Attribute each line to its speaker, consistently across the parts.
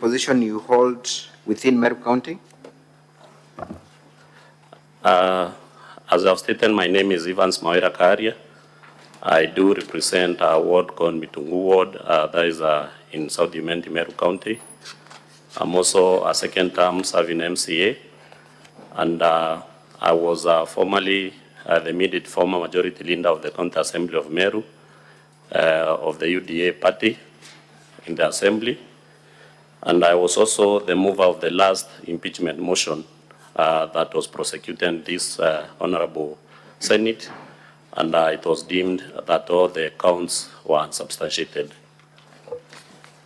Speaker 1: Position you hold within Meru County?
Speaker 2: As I've stated, my name is Kawira. I do represent a ward called Mitungu Ward, that is in South Imenti, Meru County. I'm also a second term serving MCA, and I was formerly the immediate former majority leader of the County Assembly of Meru, of the UDA party in the Assembly. And I was also the mover of the last impeachment motion that was prosecuted in this Honorable Senate, and it was deemed that all the counts were unsubstantiated.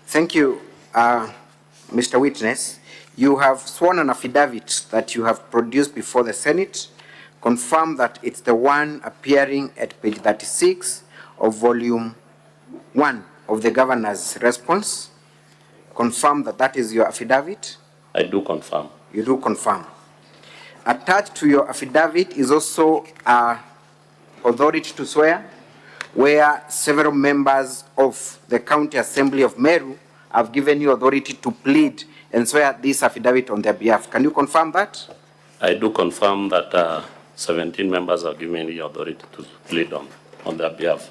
Speaker 1: Thank you, Mr. Witness. You have sworn an affidavit that you have produced before the Senate. Confirm that it's the one appearing at page 36 of volume 1 of the governor's response. Confirm that that is your affidavit?
Speaker 2: I do confirm.
Speaker 1: You do confirm. Attached to your affidavit is also authority to swear, where several members of the County Assembly of Meru have given you authority to plead and swear this affidavit on their behalf. Can you confirm that?
Speaker 2: I do confirm that 17 members have given me authority to plead on their behalf.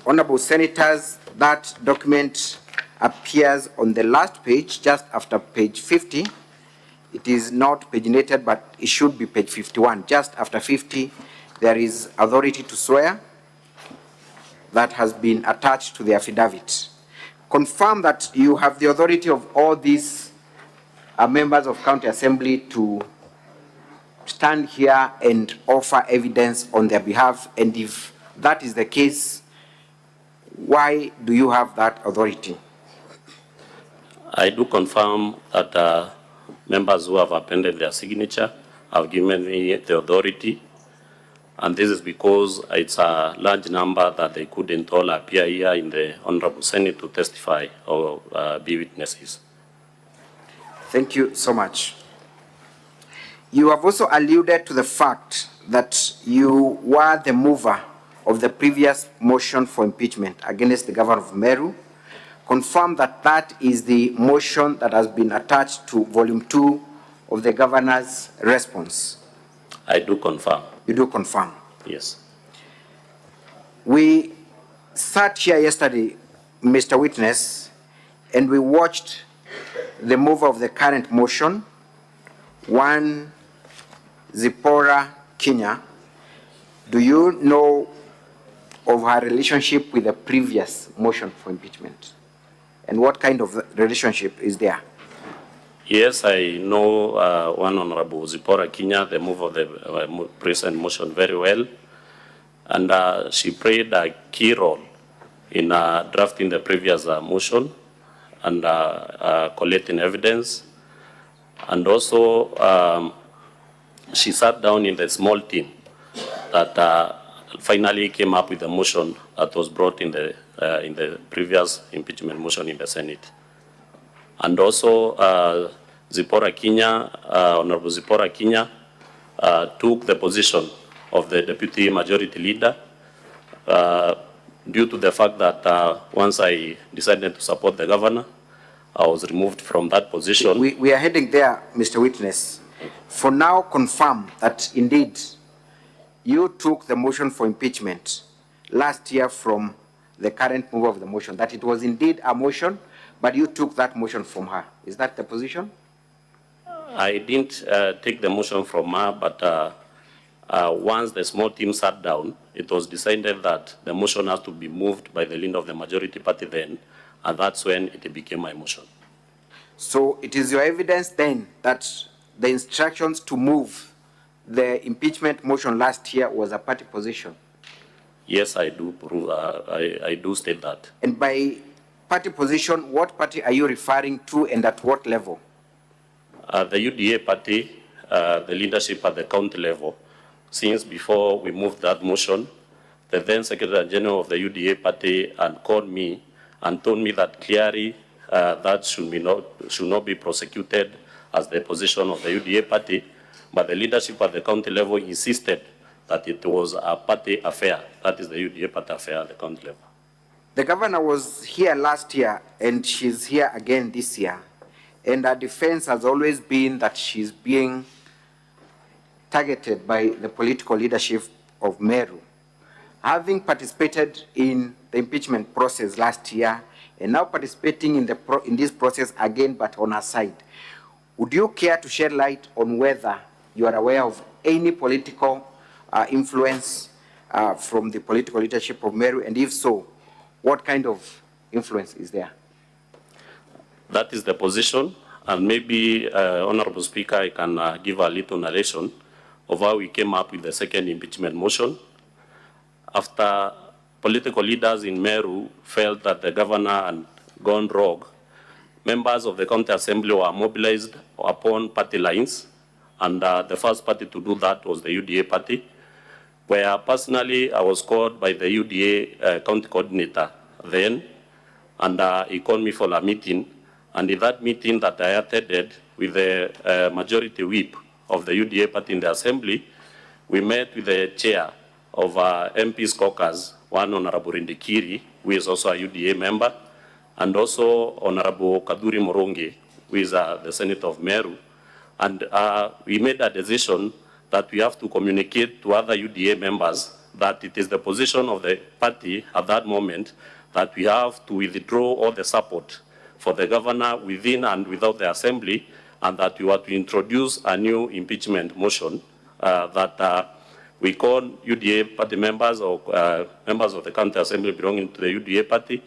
Speaker 1: Honorable Senators, that document appears on the last page, just after page 50. It is not paginated, but it should be page 51. Just after 50, there is authority to swear that has been attached to the affidavit. Confirm that you have the authority of all these members of County Assembly to stand here and offer evidence on their behalf, and if that is the case, why do you have that authority?
Speaker 2: I do confirm that members who have appended their signature have given me the authority, and this is because it's a large number that they couldn't all appear here in the Honorable Senate to testify or be witnesses.
Speaker 1: Thank you so much. You have also alluded to the fact that you were the mover of the previous motion for impeachment against the governor of Meru. Confirm that that is the motion that has been attached to volume 2 of the governor's response.
Speaker 2: I do confirm.
Speaker 1: You do confirm?
Speaker 2: Yes.
Speaker 1: We sat here yesterday, Mr. Witness, and we watched the mover of the current motion, one Zipporah Kenya. Do you know of her relationship with the previous motion for impeachment? And what kind of relationship is there?
Speaker 2: Yes, I know one Honorable Zipporah Kenya, the mover of the present motion, very well. And she played a key role in drafting the previous motion and collecting evidence. And also, she sat down in the small team that finally came up with a motion that was brought in the previous impeachment motion in the Senate. And also, Zipporah Kenya, Honorable Zipporah Kenya, took the position of the deputy majority leader due to the fact that once I decided to support the governor, I was removed from that position.
Speaker 1: We are heading there, Mr. Witness. For now, confirm that indeed you took the motion for impeachment last year from the current mover of the motion, that it was indeed a motion, but you took that motion from her. Is that the position?
Speaker 2: I didn't take the motion from her, but once the small team sat down, it was decided that the motion has to be moved by the leader of the majority party then, and that's when it became my motion.
Speaker 1: So it is your evidence then that the instructions to move the impeachment motion last year was a party position?
Speaker 2: Yes, I do prove, I do state that.
Speaker 1: And by party position, what party are you referring to and at what level?
Speaker 2: The UDA party, the leadership at the county level. Since before we moved that motion, the then Secretary General of the UDA party had called me and told me that clearly that should not be prosecuted as the position of the UDA party, but the leadership at the county level insisted that it was a party affair. That is the UDA party affair at the county level.
Speaker 1: The governor was here last year and she's here again this year. and her defense has always been that she's being targeted by the political leadership of Meru. Having participated in the impeachment process last year and now participating in this process again, but on her side, would you care to shed light on whether you are aware of any political influence from the political leadership of Meru, and if so, what kind of influence is there?
Speaker 2: That is the position, and maybe, Honorable Speaker, I can give a little narration of how we came up with the second impeachment motion. After political leaders in Meru felt that the governor had gone rogue, members of the county assembly were mobilized upon party lines, and the first party to do that was the UDA party, where personally I was called by the UDA county coordinator then, and he called me for a meeting, and in that meeting that I attended with the majority whip of the UDA party in the assembly, we met with the chair of MP's caucus, one Honorable Rindikiri, who is also a UDA member, and also Honorable Kaduri Moronge, who is the Senator of Meru. And we made a decision that we have to communicate to other UDA members that it is the position of the party at that moment that we have to withdraw all the support for the governor within and without the assembly, and that we were to introduce a new impeachment motion that we call UDA party members or members of the county assembly belonging to the UDA party,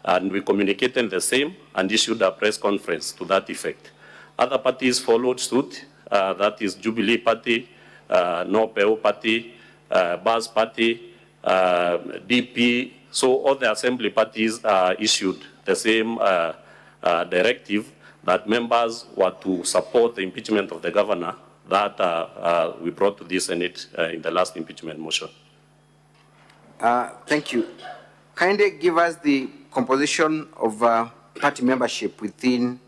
Speaker 2: and we communicated the same and issued a press conference to that effect. Other parties followed suit, that is Jubilee Party, No-PEO Party, Baz Party, DP. So all the assembly parties issued the same directive that members were to support the impeachment of the governor that we brought to the Senate in the last impeachment motion.
Speaker 1: Thank you. Kindly give us the composition of party membership within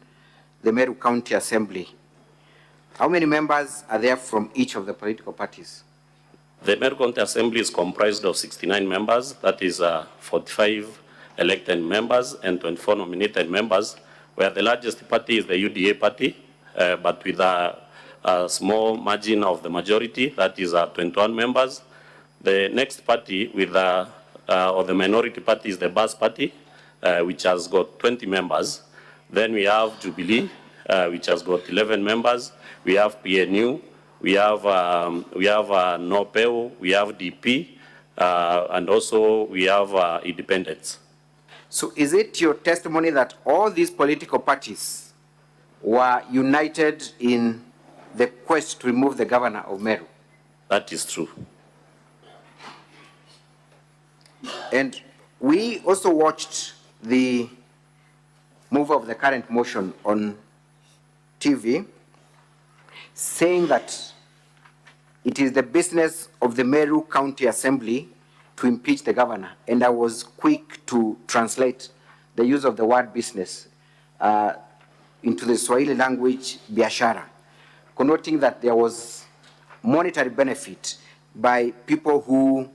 Speaker 1: the Meru County Assembly. How many members are there from each of the political parties?
Speaker 2: The Meru County Assembly is comprised of 69 members, that is 45 elected members and 24 nominated members, where the largest party is the UDA party, but with a small margin of the majority, that is 21 members. The next party with or the minority party is the Baz Party, which has got 20 members. Then we have Jubilee, which has got 11 members. We have PNU, we have No-PEO, we have DP, and also we have independents.
Speaker 1: So is it your testimony that all these political parties were united in the quest to remove the governor of Meru?
Speaker 2: That is true.
Speaker 1: And we also watched the move of the current motion on TV, saying that it is the business of the Meru County Assembly to impeach the governor. And I was quick to translate the use of the word business into the Swahili language, biashara, connoting that there was monetary benefit by people who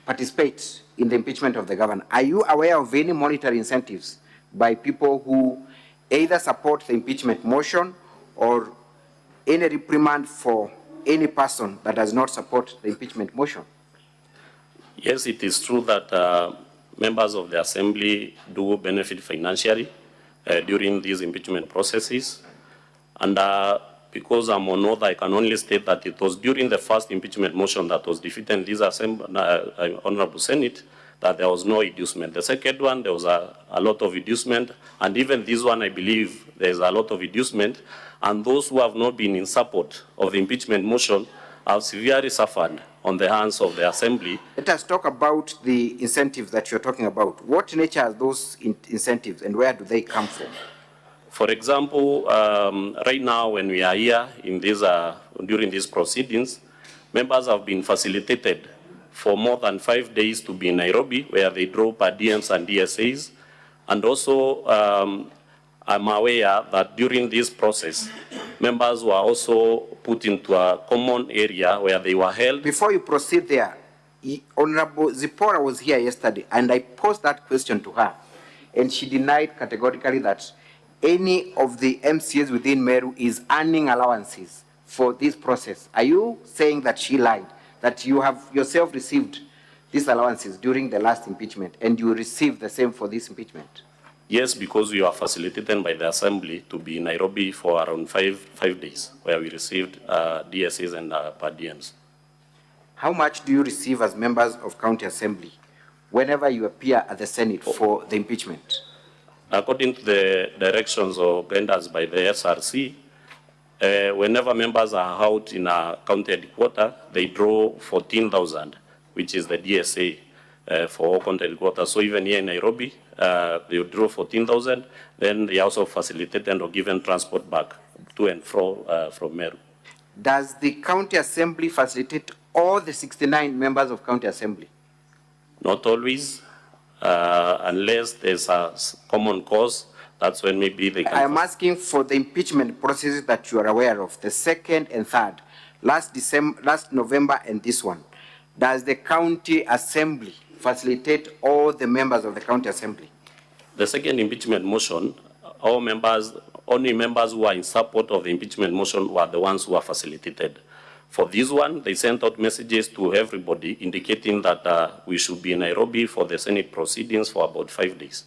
Speaker 1: participate in the impeachment of the governor. Are you aware of any monetary incentives by people who either support the impeachment motion or any reprimand for any person that does not support the impeachment motion?
Speaker 2: Yes, it is true that members of the assembly do benefit financially during these impeachment processes. And because I'm on oath, I can only state that it was during the first impeachment motion that was defeated in this Honorable Senate that there was no inducement. The second one, there was a lot of inducement, and even this one, I believe there's a lot of inducement, and those who have not been in support of the impeachment motion have severely suffered on the hands of the assembly.
Speaker 1: Let us talk about the incentives that you're talking about. What nature are those incentives, and where do they come from?
Speaker 2: For example, right now when we are here in this, during these proceedings, members have been facilitated for more than 5 days to be in Nairobi, where they draw per diems and DSAs. And also, I'm aware that during this process, members were also put into a common area where they were held.
Speaker 1: Before you proceed there, Honorable Zipporah was here yesterday, and I posed that question to her, and she denied categorically that any of the MCAs within Meru is earning allowances for this process. Are you saying that she lied, that you have yourself received these allowances during the last impeachment and you received the same for this impeachment?
Speaker 2: Yes, because we were facilitated by the Assembly to be in Nairobi for around five days, where we received DSAs and per diems.
Speaker 1: How much do you receive as members of County Assembly whenever you appear at the Senate for the impeachment?
Speaker 2: According to the directions or guidance by the SRC, whenever members are out in a county headquarters, they draw 14,000, which is the DSA for all county headquarters. So even here in Nairobi, they draw 14,000. Then they also facilitated or given transport back to and fro from Meru.
Speaker 1: Does the County Assembly facilitate all the 69 members of County Assembly?
Speaker 2: Not always, unless there's a common cause. That's when maybe they can.
Speaker 1: I'm asking for the impeachment processes that you are aware of, the second and third, last November and this one. Does the County Assembly facilitate all the members of the County Assembly?
Speaker 2: The second impeachment motion, all members, only members who are in support of the impeachment motion were the ones who are facilitated. For this one, they sent out messages to everybody indicating that we should be in Nairobi for the Senate proceedings for about 5 days.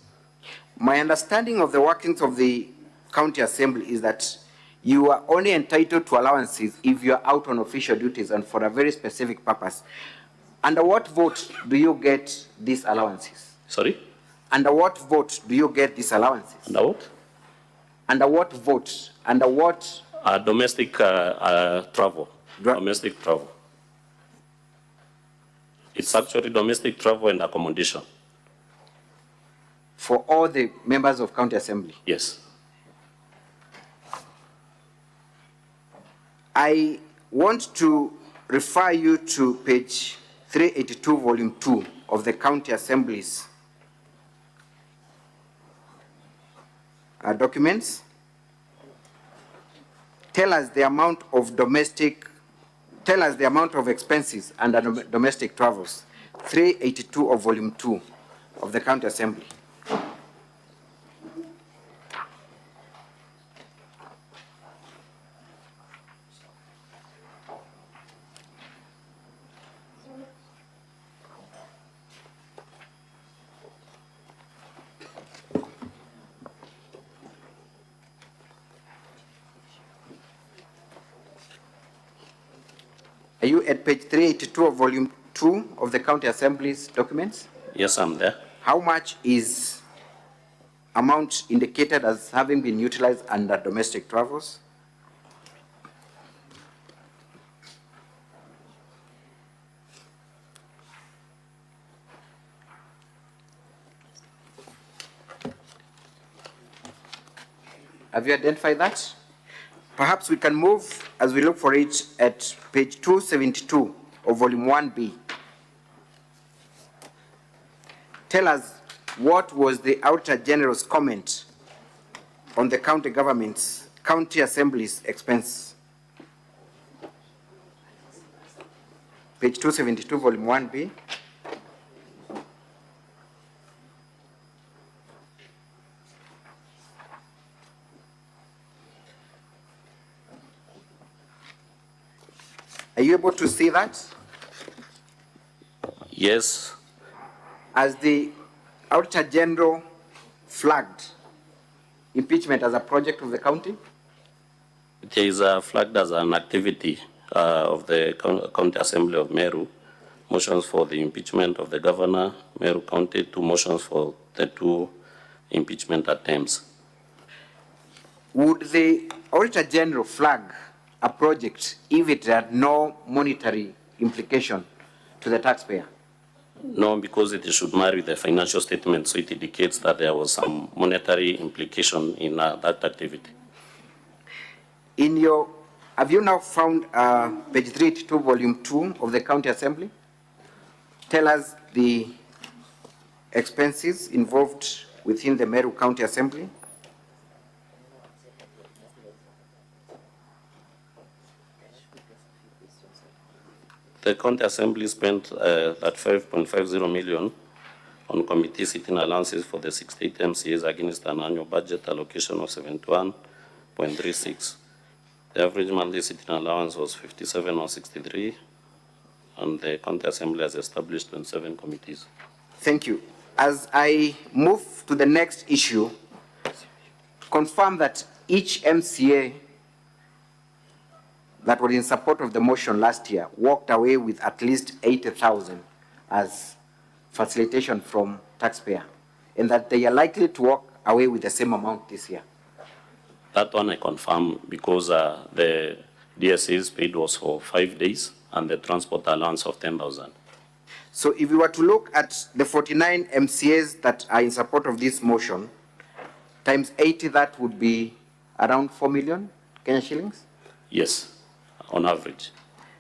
Speaker 1: My understanding of the workings of the County Assembly is that you are only entitled to allowances if you are out on official duties and for a very specific purpose. Under what vote do you get these allowances?
Speaker 2: Sorry?
Speaker 1: Under what vote do you get these allowances?
Speaker 2: Under what?
Speaker 1: Under what vote? Under what?
Speaker 2: Domestic travel. Domestic travel. It's actually domestic travel and accommodation.
Speaker 1: For all the members of County Assembly?
Speaker 2: Yes.
Speaker 1: I want to refer you to page 382, volume 2 of the County Assembly's documents. Tell us the amount of expenses under domestic travels. 382 of volume 2 of the County Assembly. Are you at page 382 of volume 2 of the County Assembly's documents?
Speaker 2: Yes, I'm there.
Speaker 1: How much is amount indicated as having been utilized under domestic travels? Have you identified that? Perhaps we can move, as we look for it, at page 272 of volume 1B. Tell us what was the Auditor General's comment on the county government's, County Assembly's expense. Page 272, volume 1B. Are you able to see that?
Speaker 2: Yes.
Speaker 1: As the Auditor General flagged impeachment as a project of the county?
Speaker 2: It is flagged as an activity of the County Assembly of Meru. Motions for the impeachment of the governor, Meru County, 2 motions for the 2 impeachment attempts.
Speaker 1: Would the Auditor General flag a project if it had no monetary implication to the taxpayer?
Speaker 2: No, because it should marry the financial statement, so it indicates that there was some monetary implication in that activity.
Speaker 1: Have you now found page 382, volume 2 of the County Assembly? Tell us the expenses involved within the Meru County Assembly.
Speaker 2: The County Assembly spent that 5.50 million on committee sitting allowances for the 68 MCAs against an annual budget allocation of 71.36. The average monthly sitting allowance was 57,163, and the county assembly has established 27 committees.
Speaker 1: Thank you. As I move to the next issue, confirm that each MCA that was in support of the motion last year walked away with at least 80,000 as facilitation from taxpayer, and that they are likely to walk away with the same amount this year.
Speaker 2: That one I confirm because the DSA's paid was for 5 days and the transport allowance of 10,000.
Speaker 1: So if we were to look at the 49 MCAs that are in support of this motion, times 80, that would be around 4 million Kenya shillings?
Speaker 2: Yes, on average.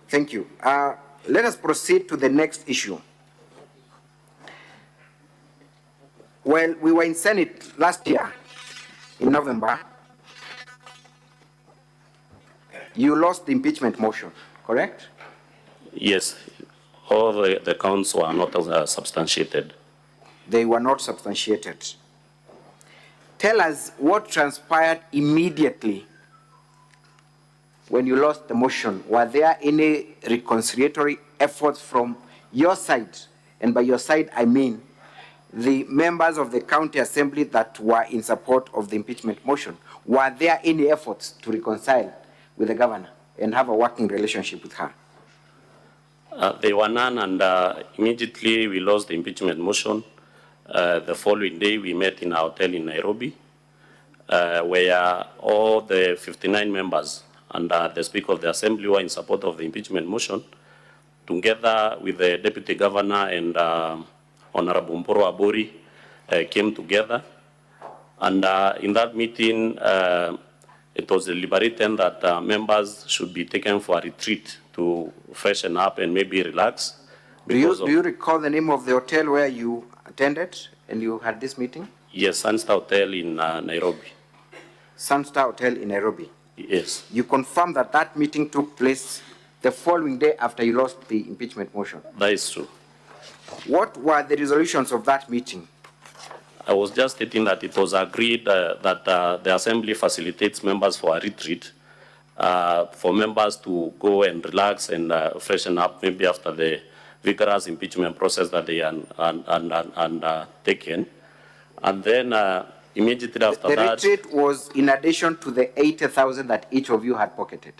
Speaker 1: Thank you. Let us proceed to the next issue. Well, we were in Senate last year, in November. You lost the impeachment motion, correct?
Speaker 2: Yes, all the counts were not substantiated.
Speaker 1: They were not substantiated. Tell us what transpired immediately when you lost the motion. Were there any reconciliatory efforts from your side? And by your side, I mean the members of the county assembly that were in support of the impeachment motion. Were there any efforts to reconcile with the governor and have a working relationship with her?
Speaker 2: There were none, and immediately we lost the impeachment motion. The following day, we met in a hotel in Nairobi, where all the 59 members and the Speaker of the Assembly were in support of the impeachment motion, together with the Deputy Governor and Honorable Mporo Abori came together. And in that meeting, it was deliberated that members should be taken for a retreat to freshen up and maybe relax.
Speaker 1: Do you recall the name of the hotel where you attended and you had this meeting?
Speaker 2: Yes, Sunstar Hotel in Nairobi.
Speaker 1: Sunstar Hotel in Nairobi?
Speaker 2: Yes.
Speaker 1: You confirm that that meeting took place the following day after you lost the impeachment motion?
Speaker 2: That is true.
Speaker 1: What were the resolutions of that meeting?
Speaker 2: I was just stating that it was agreed that the Assembly facilitates members for a retreat, for members to go and relax and freshen up maybe after the vigorous impeachment process that they taken. And then immediately after that...
Speaker 1: The retreat was in addition to the 80,000 that each of you had pocketed?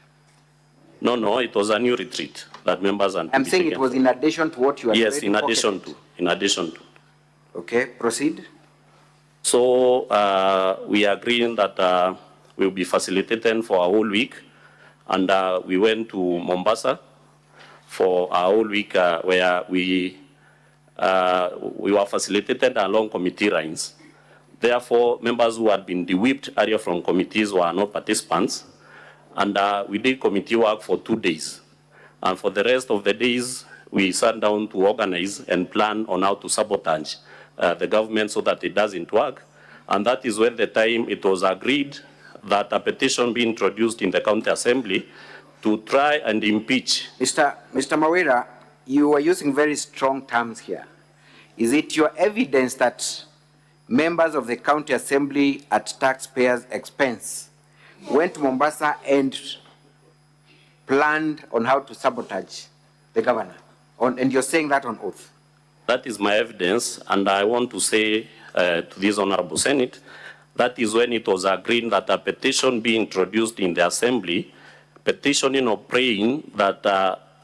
Speaker 2: No, it was a new retreat that members...
Speaker 1: I'm saying it was in addition to what you had
Speaker 2: Yes, in addition to.
Speaker 1: Okay, proceed.
Speaker 2: So we agreed that we'll be facilitated for a whole week, and we went to Mombasa for a whole week where we were facilitated along committee lines. Therefore, members who had been de-whipped earlier from committees were not participants, and we did committee work for 2 days. And for the rest of the days, we sat down to organize and plan on how to sabotage the government so that it doesn't work. And that is when the time it was agreed that a petition be introduced in the county assembly to try and impeach.
Speaker 1: Mr. Kawira, you are using very strong terms here. Is it your evidence that members of the county assembly at taxpayers' expense went to Mombasa and planned on how to sabotage the governor? And you're saying that on oath?
Speaker 2: That is my evidence, and I want to say to this Honorable Senate, that is when it was agreed that a petition be introduced in the Assembly, petitioning or praying that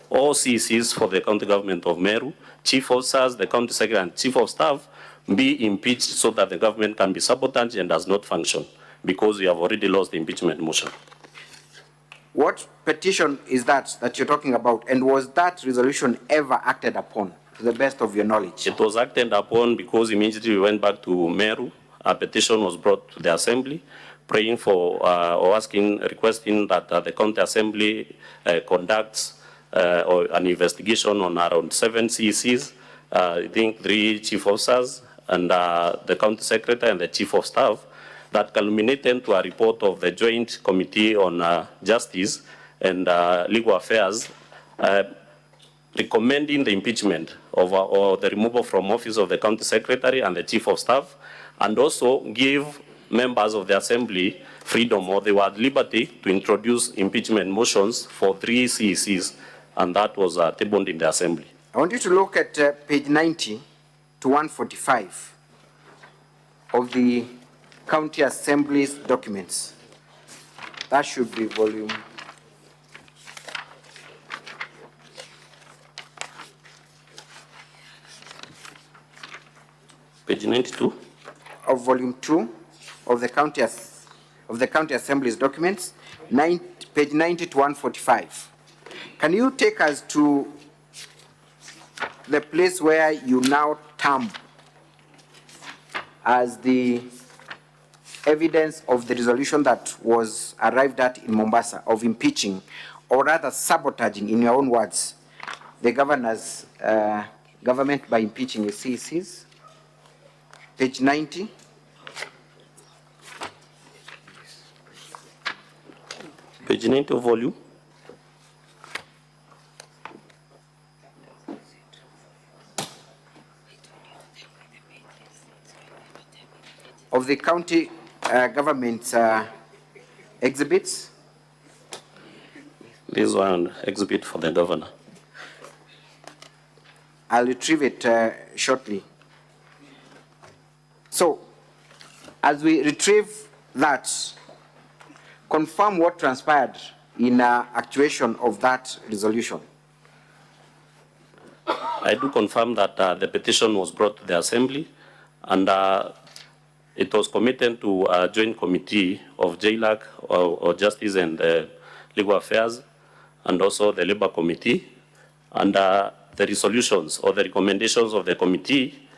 Speaker 2: all CCs for the county government of Meru, chief officers, the county secretary, and chief of staff be impeached so that the government can be sabotaged and does not function, because we have already lost the impeachment motion.
Speaker 1: What petition is that you're talking about, and was that resolution ever acted upon, to the best of your knowledge?
Speaker 2: It was acted upon because immediately we went back to Meru. A petition was brought to the assembly, praying for or requesting that the county assembly conducts an investigation on around 7 CECs, I think 3 chief officers, and the county secretary and the chief of staff, that culminated to a report of the Joint Committee on Justice and Legal Affairs, recommending the impeachment of or the removal from office of the county secretary and the chief of staff, and also give members of the assembly freedom, or they were at liberty to introduce impeachment motions for 3 CECs, and that was tabled in the assembly.
Speaker 1: I want you to look at page 90 to 145 of the County Assembly's documents. That should be volume.
Speaker 2: Page 92.
Speaker 1: Of volume 2 of the County Assembly's documents, page 90 to 145. Can you take us to the place where you now term as the evidence of the resolution that was arrived at in Mombasa of impeaching, or rather sabotaging, in your own words, the governor's government by impeaching the CECs? Page 90.
Speaker 2: Page 90 of volume.
Speaker 1: Of the county government exhibits.
Speaker 2: This one exhibit for the governor.
Speaker 1: I'll retrieve it shortly. So, as we retrieve that, confirm what transpired in actuation of that resolution.
Speaker 2: I do confirm that the petition was brought to the assembly, and it was committed to a joint committee of JLAC, or Justice and Legal Affairs, and also the Labor Committee. And the resolutions or the recommendations of the committee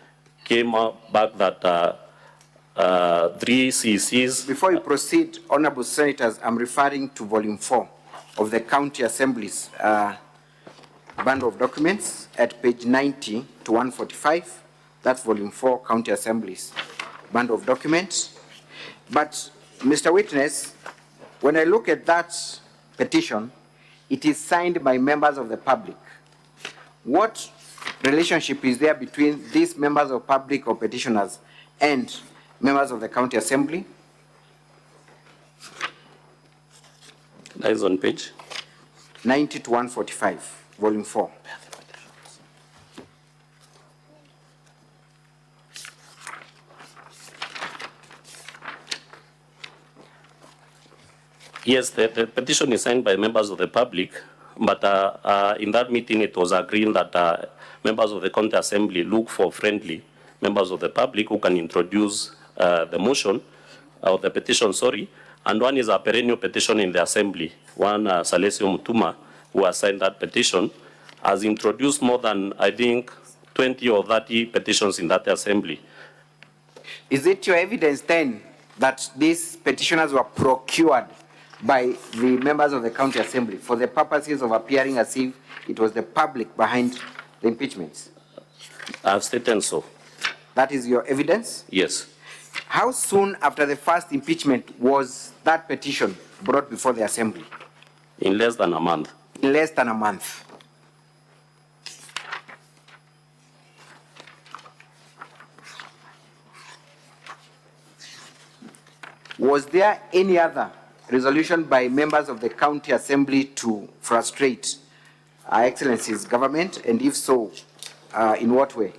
Speaker 2: came back that 3 CECs.
Speaker 1: Before you proceed, Honorable Senators, I'm referring to volume 4 of the County Assembly's bundle of documents at page 90 to 145. That's volume 4, County Assembly's bundle of documents. But, Mr. Witness, when I look at that petition, it is signed by members of the public. What relationship is there between these members of public or petitioners and members of the County Assembly?
Speaker 2: That is on page
Speaker 1: 90 to 145, volume 4.
Speaker 2: Yes, the petition is signed by members of the public, but in that meeting it was agreed that members of the County Assembly look for friendly members of the public who can introduce the motion, or the petition, sorry, and one is a perennial petition in the Assembly. One, Salesio Mutuma, who has signed that petition, has introduced more than, I think, 20 or 30 petitions in that Assembly.
Speaker 1: Is it your evidence then that these petitioners were procured by the members of the County Assembly for the purposes of appearing as if it was the public behind the impeachments?
Speaker 2: I've stated so.
Speaker 1: That is your evidence?
Speaker 2: Yes.
Speaker 1: How soon after the first impeachment was that petition brought before the Assembly?
Speaker 2: In less than a month.
Speaker 1: In less than a month. Was there any other resolution by members of the County Assembly to frustrate Her Excellency's government, and if so, in what way?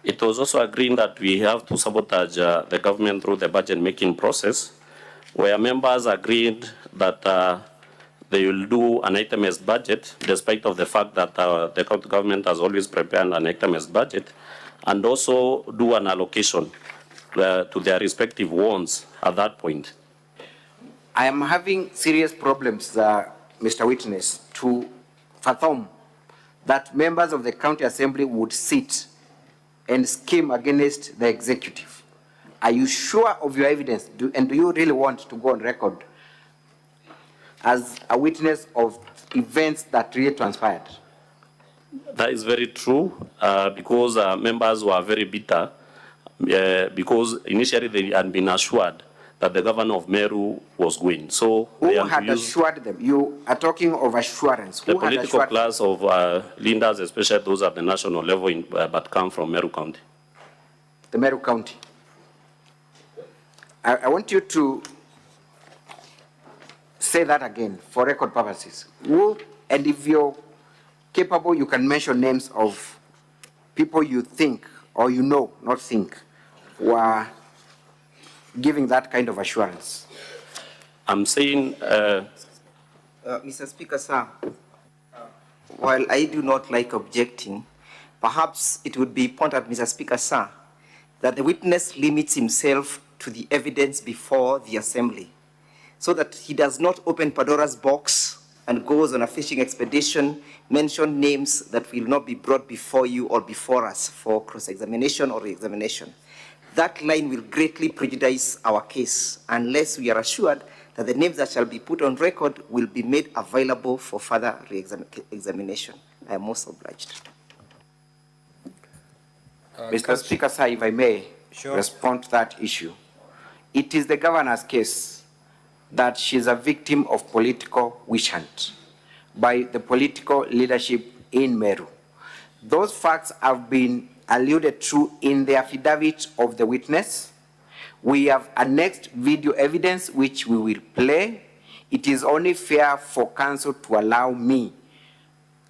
Speaker 2: It was also agreed that we have to sabotage the government through the budget making process, where members agreed that they will do an itemized budget, despite of the fact that the county government has always prepared an itemized budget, and also do an allocation to their respective wards at that point.
Speaker 1: I am having serious problems, Mr. Witness, to fathom that members of the County Assembly would sit and scheme against the executive. Are you sure of your evidence? And do you really want to go on record as a witness of events that really transpired?
Speaker 2: That is very true, because members were very bitter, because initially they had been assured that the governor of Meru was going. So
Speaker 1: Who
Speaker 2: they
Speaker 1: had assured them? You are talking of assurance.
Speaker 2: the
Speaker 1: Who had
Speaker 2: political
Speaker 1: assured
Speaker 2: class of leaders, especially those at the national level, but come from Meru County.
Speaker 1: the Meru County? I want you to say that again for record purposes. Who, and if you're capable, you can mention names of people you think, or you know, not think, were giving that kind of assurance.
Speaker 2: I'm saying,
Speaker 3: Mr. Speaker, sir, while I do not like objecting, perhaps it would be important, Mr. Speaker, sir, that the witness limits himself to the evidence before the assembly, so that he does not open Pandora's box and goes on a fishing expedition, mention names that will not be brought before you or before us for cross-examination or re-examination. That line will greatly prejudice our case unless we are assured that the names that shall be put on record will be made available for further re-examination. I am most obliged.
Speaker 1: Mr. Speaker, sir, if I may respond to that issue. It is the governor's case that she is a victim of political witch hunt by the political leadership in Meru. Those facts have been alluded to in the affidavit of the witness. We have annexed video evidence which we will play. It is only fair for counsel to allow me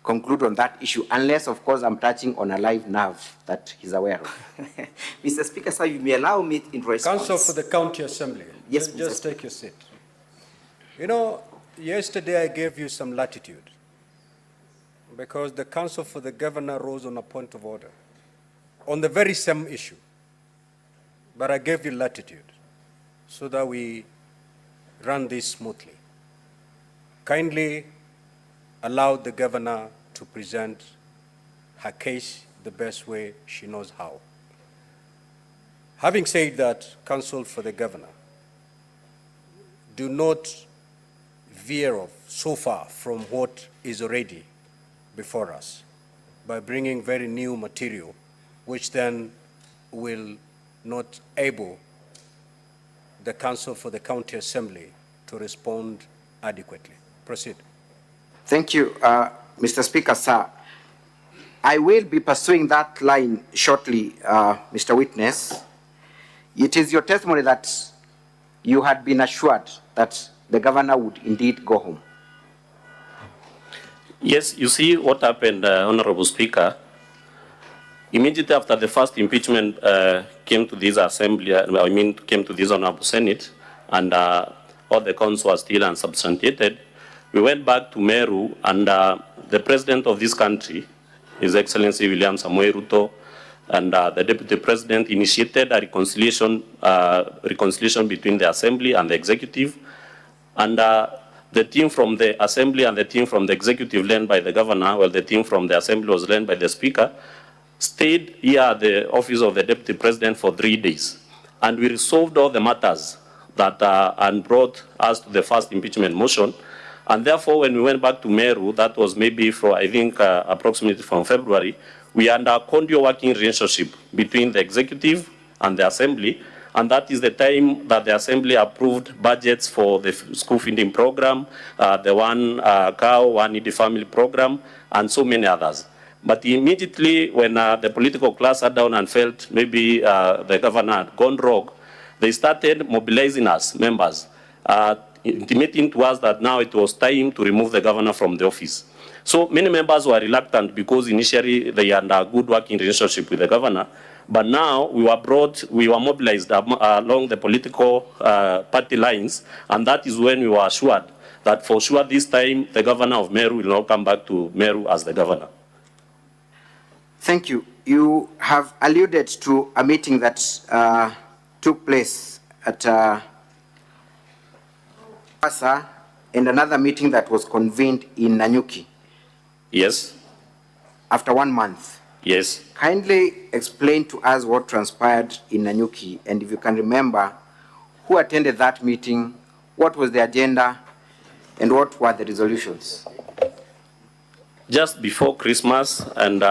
Speaker 1: conclude on that issue, unless, of course, I'm touching on a live nerve that he's aware of.
Speaker 3: Mr. Speaker, sir, you may allow me in response.
Speaker 4: Counsel for the County Assembly.
Speaker 3: Yes,
Speaker 4: just take your seat. You know, yesterday I gave you some latitude because the counsel for the governor rose on a point of order on the very same issue. But I gave you latitude so that we run this smoothly. Kindly allow the governor to present her case the best way she knows how. Having said that, counsel for the governor, do not veer off so far from what is already before us by bringing very new material, which then will not able the counsel for the county assembly to respond adequately. Proceed.
Speaker 1: Thank you, Mr. Speaker, sir. I will be pursuing that line shortly, Mr. Witness. It is your testimony that you had been assured that the governor would indeed go home.
Speaker 2: yes, you see what happened, Honorable Speaker. Immediately after the first impeachment came to this assembly, came to this Honorable Senate, and all the counts were still unsubstantiated, we went back to Meru, and the president of this country, His Excellency William Samoei Ruto, and the deputy president initiated a reconciliation between the assembly and the executive, and the team from the assembly and the team from the executive led by the governor, while the team from the assembly was led by the speaker, stayed here at the office of the deputy president for 3 days. And we resolved all the matters that and brought us to the first impeachment motion. And therefore, when we went back to Meru, that was maybe for, I think, approximately from February, we had a cordial working relationship between the executive and the assembly. And that is the time that the assembly approved budgets for the school feeding program, the one cow, one needy family program, and so many others. But immediately when the political class sat down and felt maybe the governor had gone rogue, they started mobilizing us, members, intimating to us that now it was time to remove the governor from the office. So many members were reluctant because initially they had a good working relationship with the governor. But now we were mobilized along the political party lines, and that is when we were assured that for sure this time the governor of Meru will not come back to Meru as the governor.
Speaker 1: Thank you. You have alluded to a meeting that took place at Asa and another meeting that was convened in Nanyuki.
Speaker 2: Yes.
Speaker 1: After 1 month.
Speaker 2: Yes.
Speaker 1: Kindly explain to us what transpired in Nanyuki, and if you can remember, who attended that meeting, what was the agenda, and what were the resolutions?
Speaker 2: Just before Christmas, and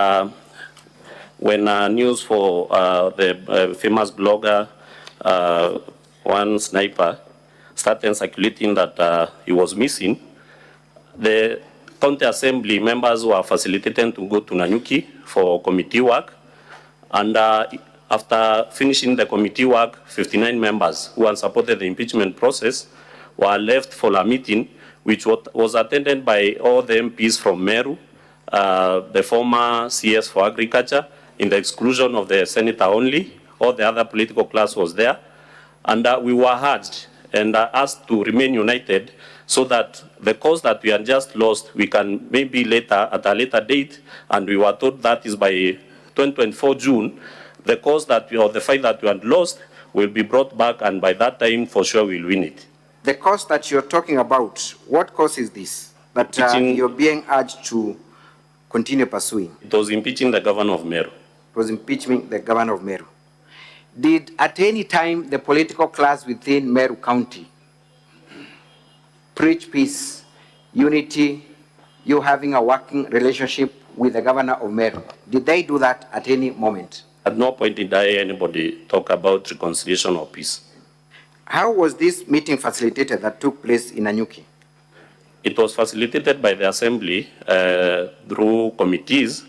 Speaker 2: when news for the famous blogger one sniper started circulating that he was missing, the county assembly members were facilitated to go to Nanyuki for committee work. And after finishing the committee work, 59 members who had supported the impeachment process were left for a meeting which was attended by all the MPs from Meru, the former CS for Agriculture, in the exclusion of the senator only. All the other political class was there. And we were urged and asked to remain united so that the cause that we had just lost, we can maybe later, at a later date, and we were told that is by 2024 June, the cause that we, or the fight that we had lost will be brought back, and by that time, for sure, we'll win it.
Speaker 1: The cause that you're talking about, what cause is this that you're being urged to continue pursuing?
Speaker 2: It was impeaching the governor of Meru.
Speaker 1: It was impeaching the governor of Meru. Did at any time the political class within Meru County preach peace, unity, you having a working relationship with the governor of Meru? Did they do that at any moment?
Speaker 2: At no point did anybody talk about reconciliation or peace.
Speaker 1: How was this meeting facilitated that took place in Nanyuki?
Speaker 2: It was facilitated by the assembly through committees.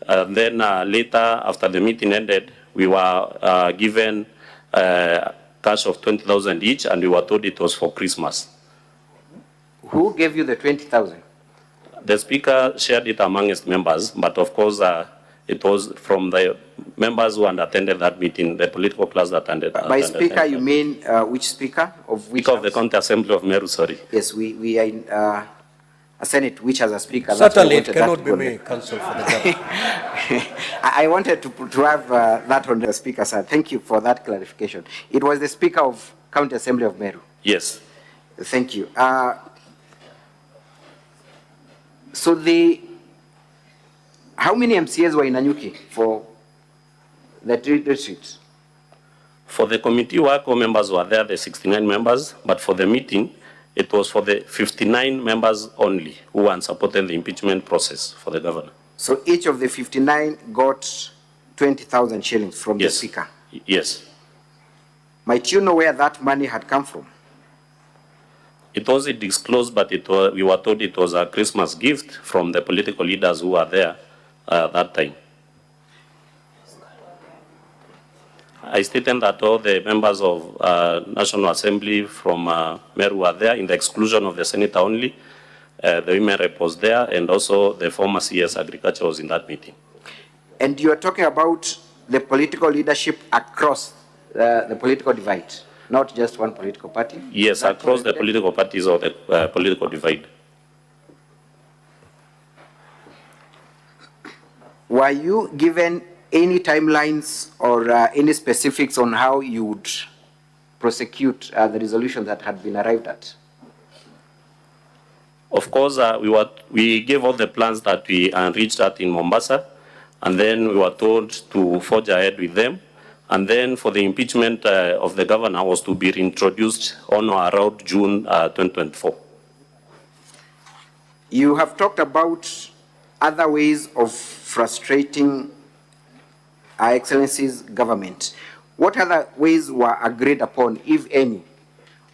Speaker 2: Then later, after the meeting ended, we were given cash of 20,000 each, and we were told it was for Christmas.
Speaker 1: Who gave you the 20,000?
Speaker 2: The speaker shared it among his members, but of course, it was from the members who had attended that meeting, the political class that attended.
Speaker 1: By speaker, you mean which speaker? Of which?
Speaker 2: Speaker of the County Assembly of Meru, sorry.
Speaker 1: Yes, we are in a Senate which has a speaker.
Speaker 4: Certainly, it cannot be me, counsel for the government.
Speaker 1: I wanted to have that on the speaker side. Thank you for that clarification. It was the Speaker of County Assembly of Meru.
Speaker 2: Yes.
Speaker 1: Thank you. How many MCAs were in Nanyuki for the three districts?
Speaker 2: For the committee work, all members were there, the 69 members, but for the meeting, it was for the 59 members only who had supported the impeachment process for the governor.
Speaker 1: So each of the 59 got 20,000 shillings from the speaker?
Speaker 2: Yes.
Speaker 1: Might you know where that money had come from?
Speaker 2: It wasn't disclosed, but we were told it was a Christmas gift from the political leaders who were there that time. I stated that all the members of National Assembly from Meru were there in the exclusion of the senator only. The women rep was there, and also the former CS Agriculture was in that meeting.
Speaker 1: And you are talking about the political leadership across the political divide, not just one political party?
Speaker 2: Yes, across the political parties or the political divide.
Speaker 1: Were you given any timelines or any specifics on how you would prosecute the resolution that had been arrived at?
Speaker 2: Of course, we gave all the plans that we reached at in Mombasa, and then we were told to forge ahead with them. And then for the impeachment of the governor was to be reintroduced on or around June 2024.
Speaker 1: You have talked about other ways of frustrating Her Excellency's government. What other ways were agreed upon, if any,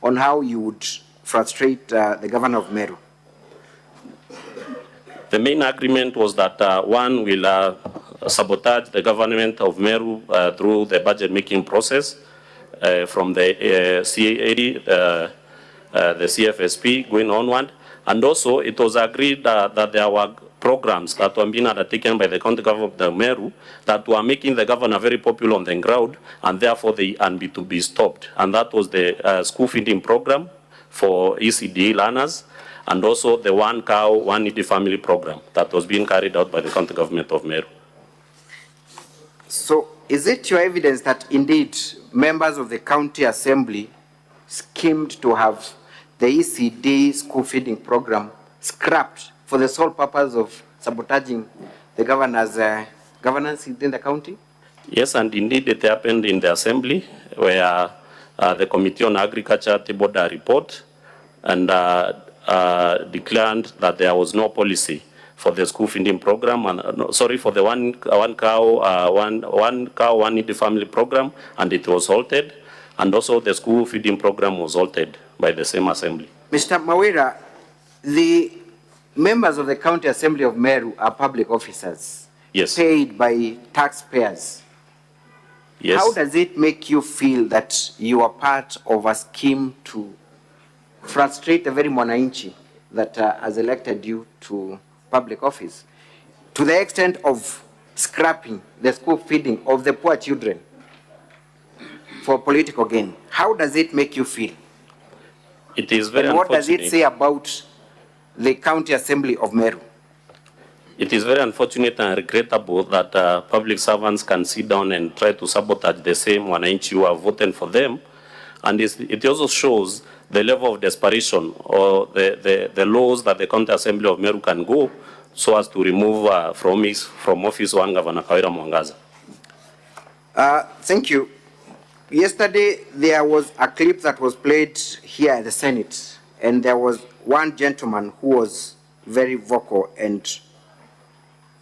Speaker 1: on how you would frustrate the governor of Meru?
Speaker 2: The main agreement was that one will sabotage the government of Meru through the budget-making process from the CAD, the CFSP going onward. And also, it was agreed that there were programs that were being undertaken by the county government of Meru that were making the governor very popular on the ground, and therefore they had to be stopped. And that was the school feeding program for ECD learners, and also the one cow, one needy family program that was being carried out by the county government of Meru.
Speaker 1: So is it your evidence that indeed members of the county assembly schemed to have the ECD school feeding program scrapped for the sole purpose of sabotaging the governor's governance within the county?
Speaker 2: Yes, and indeed it happened in the assembly where the Committee on Agriculture tabled a report and declared that there was no policy for the school feeding program, and for the one cow, one needy family program, and it was halted. And also the school feeding program was altered by the same assembly.
Speaker 1: Mr. Kawira, the members of the County Assembly of Meru are public officers.
Speaker 2: Yes.
Speaker 1: Paid by taxpayers.
Speaker 2: Yes.
Speaker 1: How does it make you feel that you are part of a scheme to frustrate the very mwananchi that has elected you to public office, to the extent of scrapping the school feeding of the poor children for political gain? How does it make you feel?
Speaker 2: It is very
Speaker 1: and what
Speaker 2: unfortunate.
Speaker 1: does it say about the County Assembly of Meru?
Speaker 2: It is very unfortunate and regrettable that public servants can sit down and try to sabotage the same wananchi who have voted for them. And it also shows the level of desperation or the laws that the County Assembly of Meru can go so as to remove from office one Governor Kawira MWANGAZA.
Speaker 1: Thank you. Yesterday, there was a clip that was played here at the Senate, and there was one gentleman who was very vocal, and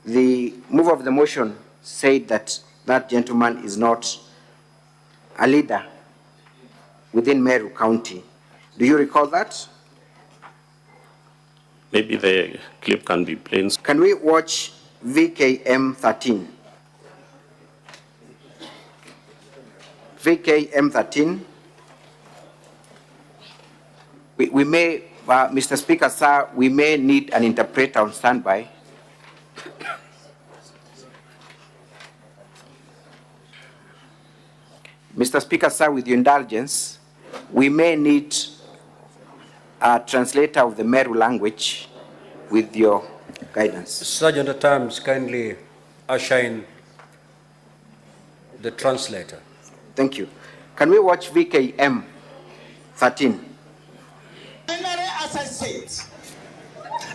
Speaker 1: the mover of the motion said that that gentleman is not a leader within Meru County. Do you recall that?
Speaker 2: Maybe the clip can be played.
Speaker 1: Can we watch VKM 13? VKM 13. We may, Mr. Speaker, sir, we may need an interpreter on standby. Mr. Speaker, sir, with your indulgence, we may need a translator of the Meru language with your guidance.
Speaker 4: Sergeant at Arms, kindly usher in the translator.
Speaker 1: Thank you. Can we watch VKM 13?
Speaker 5: As I said,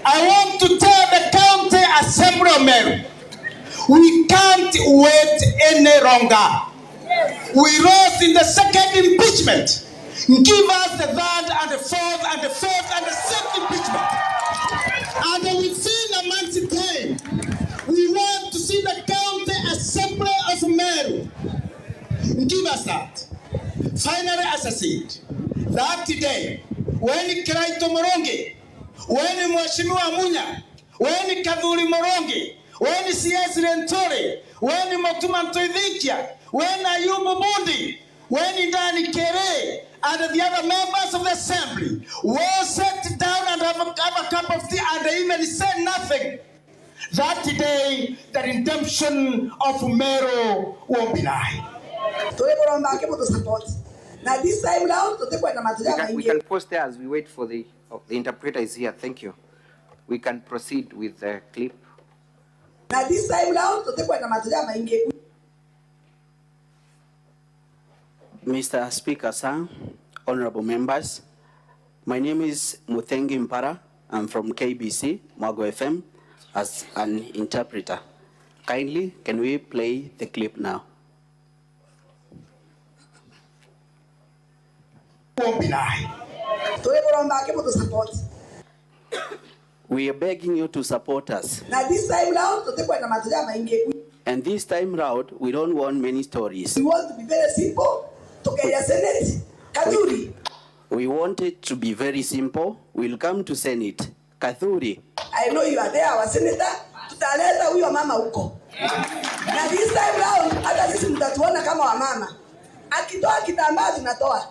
Speaker 5: I want to tell the County Assembly of Meru, we can't wait any longer. We lost in the second impeachment. Give us the third and the fourth and the fifth and the sixth impeachment. And within a month's time, we want to see the County Assembly of Meru. Give us that. Finally, as I said, that today, when Kraito Morongi, when Mweshimiwa Munya, when Kadhuri Morongi, when CS Rentori, when Motuma Ntoidhikia, when Ayubu Bundi, when Indani Kere, and the other members of the assembly will sit down and have a cup of tea and they even say nothing, that today the redemption of Meru will be nigh.
Speaker 6: Now this time round,
Speaker 1: we can pause there as we wait for the interpreter is here. Thank you. We can proceed with the clip.
Speaker 6: Now this time round,
Speaker 7: Mr. Speaker, sir, honorable members, my name is Muthengi Mpara. I'm from KBC, Mago FM, as an interpreter. Kindly, can we play the clip now? We are begging you to support us.
Speaker 6: now this time round,
Speaker 7: And this time round, we don't want many stories.
Speaker 6: we want to be very simple. To get your Senate, Kaduri.
Speaker 7: We want it to be very simple. We'll come to Senate. Kathuri.
Speaker 6: I know you are there, our senator. Tutaleta huyo mama huko. Na this time round, hata sisi mtatuona kama wamama. Akitoa kitambaa tunatoa.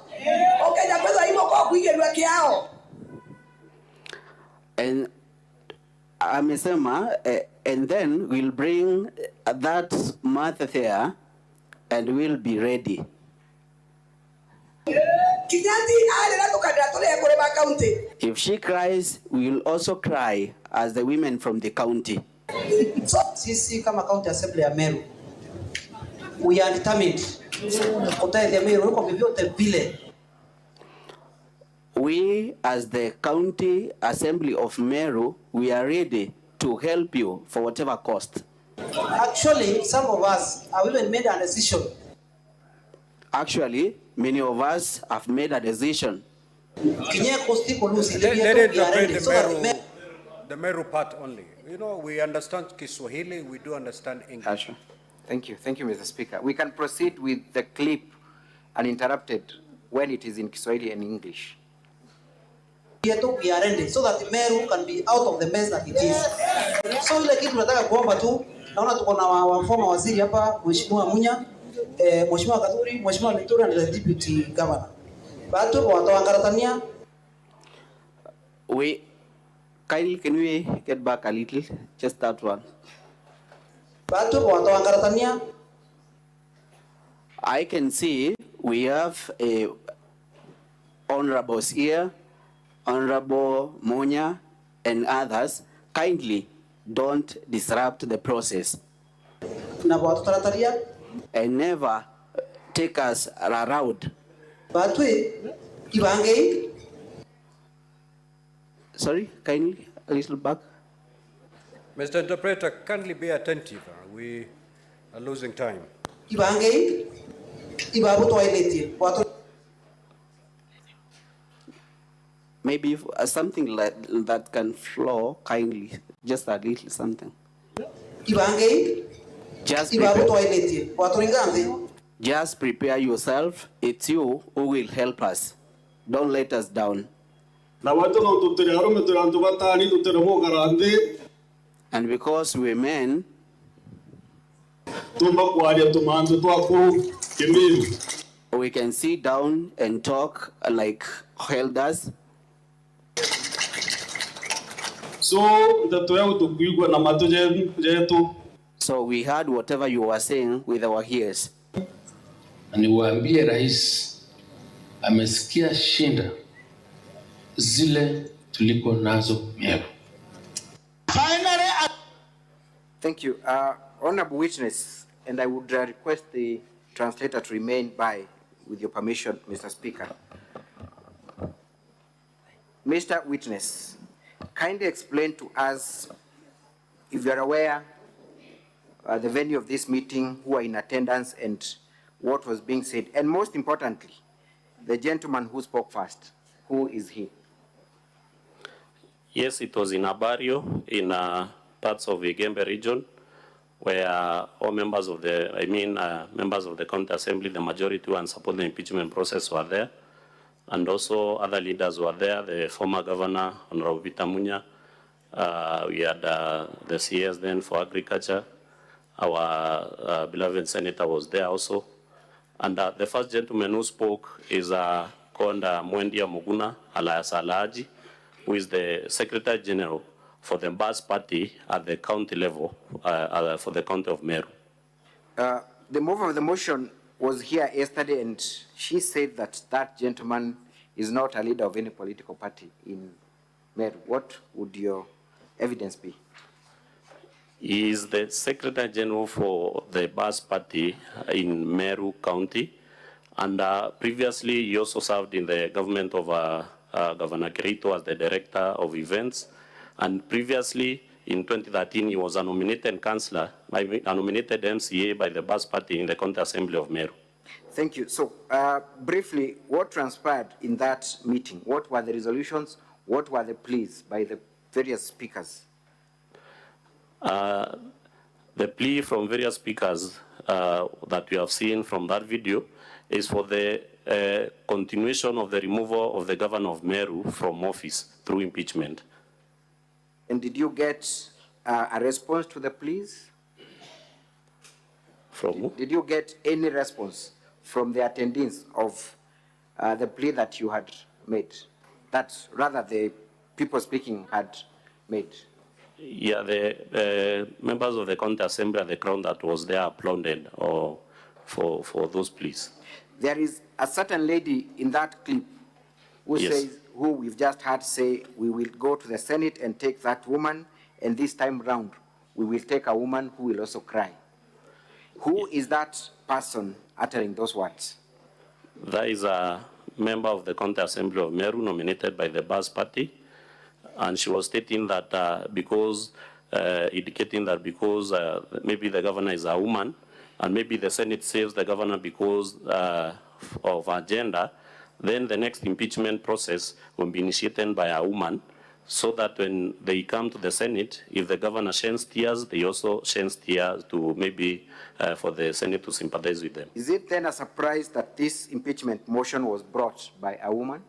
Speaker 6: Okay, japezo himo kwa kuigelwa kiao.
Speaker 7: And amesema, and then we'll bring that mother there and we'll be ready. If she cries, we will also cry as the women from the county.
Speaker 8: So, sisi kama County Assembly ya Meru, we are determined kutaithia Meru kwa vyovyote vile.
Speaker 7: We, as the County Assembly of Meru, we are ready to help you for whatever cost.
Speaker 8: Actually, some of us have even made a decision.
Speaker 7: Actually, many of us have made a decision.
Speaker 4: Let it interpret the Meru part only. You know, we understand Kiswahili, we do understand English.
Speaker 1: Thank you. Thank you, Mr. Speaker. We can proceed with the clip uninterrupted when it is in Kiswahili and English.
Speaker 8: We are ready so that Meru can be out of the mess that it is. So ile kitu tunataka kuomba tu, naona tuko na wafoma waziri hapa, Mheshimiwa Munya, Mheshimiwa Kaduri, Mheshimiwa Mituri and the Deputy Governor. Batu watawangaratania.
Speaker 7: Kyle, can we get back a little? Just that one.
Speaker 8: Batu watawangaratania.
Speaker 7: I can see we have a honorables here, Honorable Munya and others. Kindly don't disrupt the process.
Speaker 8: Na watatarataria.
Speaker 7: And never take us around.
Speaker 8: Batu ibange.
Speaker 7: Sorry, kindly a little back.
Speaker 4: Mr. Interpreter, kindly be attentive. We are losing time.
Speaker 8: Ibange. Ibabu toilet.
Speaker 7: Maybe if, something like that can flow kindly, just a little something. Just prepare yourself. It's you who will help us. Don't let us down. And because we're men, we can sit down and talk like elders.
Speaker 9: So
Speaker 7: we heard whatever you were saying with our ears.
Speaker 9: Niwaambie rais amesikia shinda zile tuliko nazo Meru.
Speaker 1: Thank you. Honorable Witness, and I would request the translator to remain by, with your permission, Mr. Speaker. Mr. Witness, kindly explain to us, if you are aware, the venue of this meeting, who are in attendance, and what was being said. And most importantly, the gentleman who spoke first, who is he?
Speaker 2: Yes, it was in Abario, in parts of the Gembe region, where all members of the, members of the county assembly, the majority who support the impeachment process were there. And also other leaders were there, the former governor, Honorable Munya. We had the CS then for agriculture. Our beloved senator was there also. And the first gentleman who spoke is called Mwendia Muguna alias Alaji, who is the Secretary General for the Bas Party at the county level for the county of Meru.
Speaker 1: The mover of the motion was here yesterday, and she said that that gentleman is not a leader of any political party in Meru. What would your evidence be?
Speaker 2: He is the Secretary General for the Bas Party in Meru County, and previously he also served in the government of Governor Kirito as the Director of Events, and previously in 2013 he was a nominated councillor, a nominated MCA by the Bas Party in the County Assembly of Meru.
Speaker 1: Thank you. So briefly, what transpired in that meeting? What were the resolutions? What were the pleas by the various speakers?
Speaker 2: The plea from various speakers that we have seen from that video is for the continuation of the removal of the governor of Meru from office through impeachment.
Speaker 1: And did you get a response to the pleas?
Speaker 2: From who?
Speaker 1: Did you get any response from the attendees of the plea that you had made? That rather the people speaking had made?
Speaker 2: Yeah, the members of the county assembly at the crowd that was there applauded for those pleas.
Speaker 1: There is a certain lady in that clip who
Speaker 2: Yes.
Speaker 1: says, who we've just heard say, we will go to the Senate and take that woman, and this time round, we will take a woman who will also cry. Who is that person uttering those words?
Speaker 2: There is a member of the county assembly of Meru nominated by the Bas Party, and she was stating that indicating that because maybe the governor is a woman, and maybe the Senate saves the governor because of her gender, then the next impeachment process will be initiated by a woman, so that when they come to the Senate, if the governor sheds tears, they also shed tears to maybe for the Senate to sympathize with them.
Speaker 1: Is it then a surprise that this impeachment motion was brought by a woman?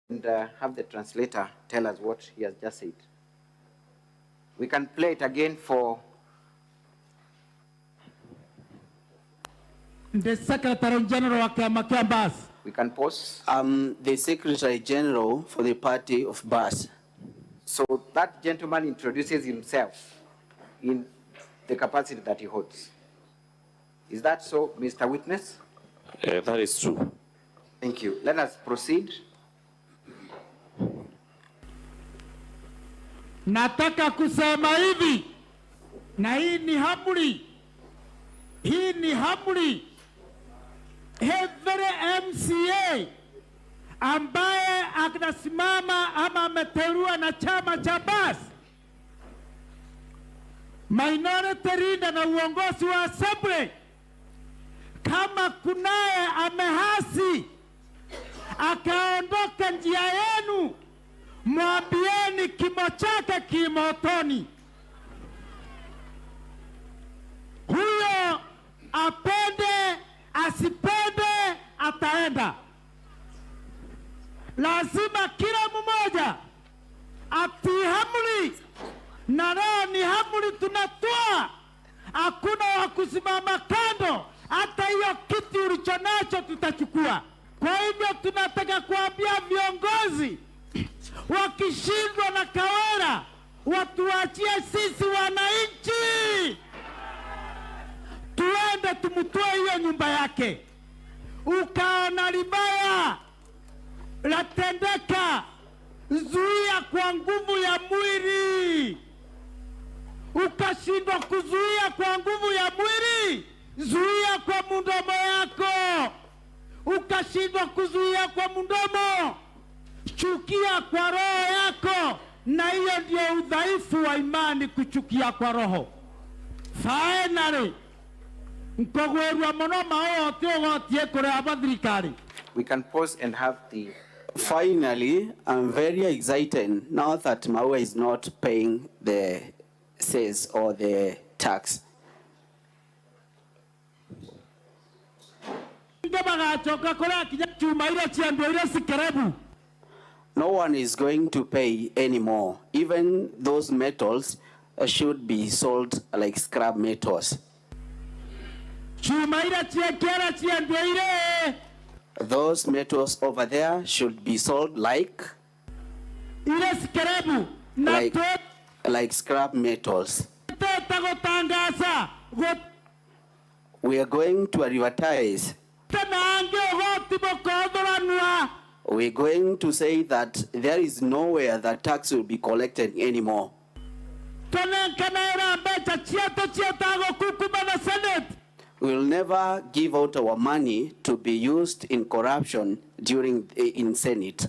Speaker 1: And have the translator tell us what he has just said. We can play it again for
Speaker 5: the Secretary General of MCA.
Speaker 1: we can pause.
Speaker 7: The Secretary General for the party of BAS.
Speaker 1: So that gentleman introduces himself in the capacity that he holds. Is that so, Mr. Witness?
Speaker 2: That is true.
Speaker 1: Thank you. Let us proceed.
Speaker 5: Nataka kusema hivi, na hii ni amri. Hii ni amri. Every MCA ambaye anasimama ama ameteuliwa na chama cha BAS, minority leader na uongozi wa assembly, kama kunaye amehasi akaondoka njia yenu, mwambieni kimo chake kimotoni. Huyo apende asipende ataenda. Lazima kila mmoja atii amri, na leo ni amri tunatoa. Hakuna wa kusimama kando, hata hiyo kiti ulichonacho tutachukua. Kwa hivyo tunataka kuambia viongozi, wakishindwa na Kawira, watuachie sisi wananchi, tuende tumutoe hiyo nyumba yake. Ukaona libaya latendeka, zuia kwa nguvu ya mwili. Ukashindwa kuzuia kwa nguvu ya mwili, zuia kwa mdomo yako. Ukashindwa kuzuia kwa mdomo, chukia kwa roho yako, na hiyo ndio udhaifu wa imani, kuchukia kwa roho. Finally,
Speaker 1: we can pause and have the...
Speaker 7: Finally, I'm very excited now that Maua is not paying the cess or the tax. No one is going to pay anymore. Even those metals should be sold like scrap metals. Those metals over there should be sold like scrap metals. We are going to advertise. We're going to say that there is nowhere that tax will be collected anymore. We will never give out our money to be used in corruption during in Senate.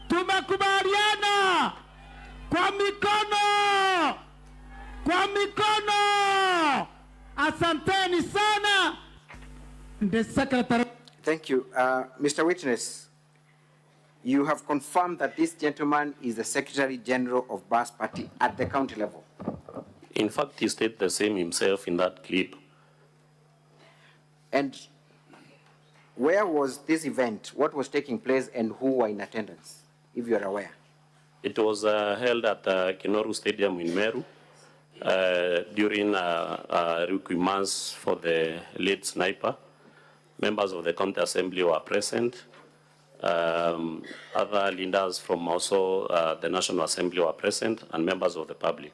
Speaker 5: Tumekubaliana kwa mikono, kwa mikono. Asanteni sana. The Secretary.
Speaker 1: Thank you. Mr. Witness, you have confirmed that this gentleman is the Secretary General of BAS Party at the county level.
Speaker 2: In fact, he stated the same himself in that clip.
Speaker 1: And where was this event? What was taking place and who were in attendance, if you are aware?
Speaker 2: It was held at Kinoru Stadium in Meru during requiem for the late sniper. Members of the county assembly were present. Other leaders from also the National Assembly were present, and members of the public.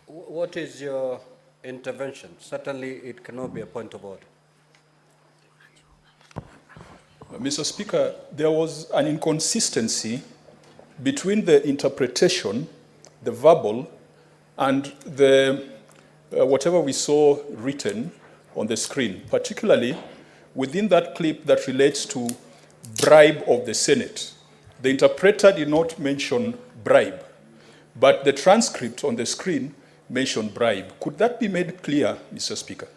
Speaker 4: What is your intervention? Certainly it cannot be a point of order.
Speaker 10: Mr. Speaker, there was an inconsistency between the interpretation, the verbal, And whatever we saw written on the screen, particularly within that clip that relates to bribe of the Senate, the interpreter did not mention bribe, but the transcript on the screen mentioned bribe. Could that be made clear, Mr. Speaker?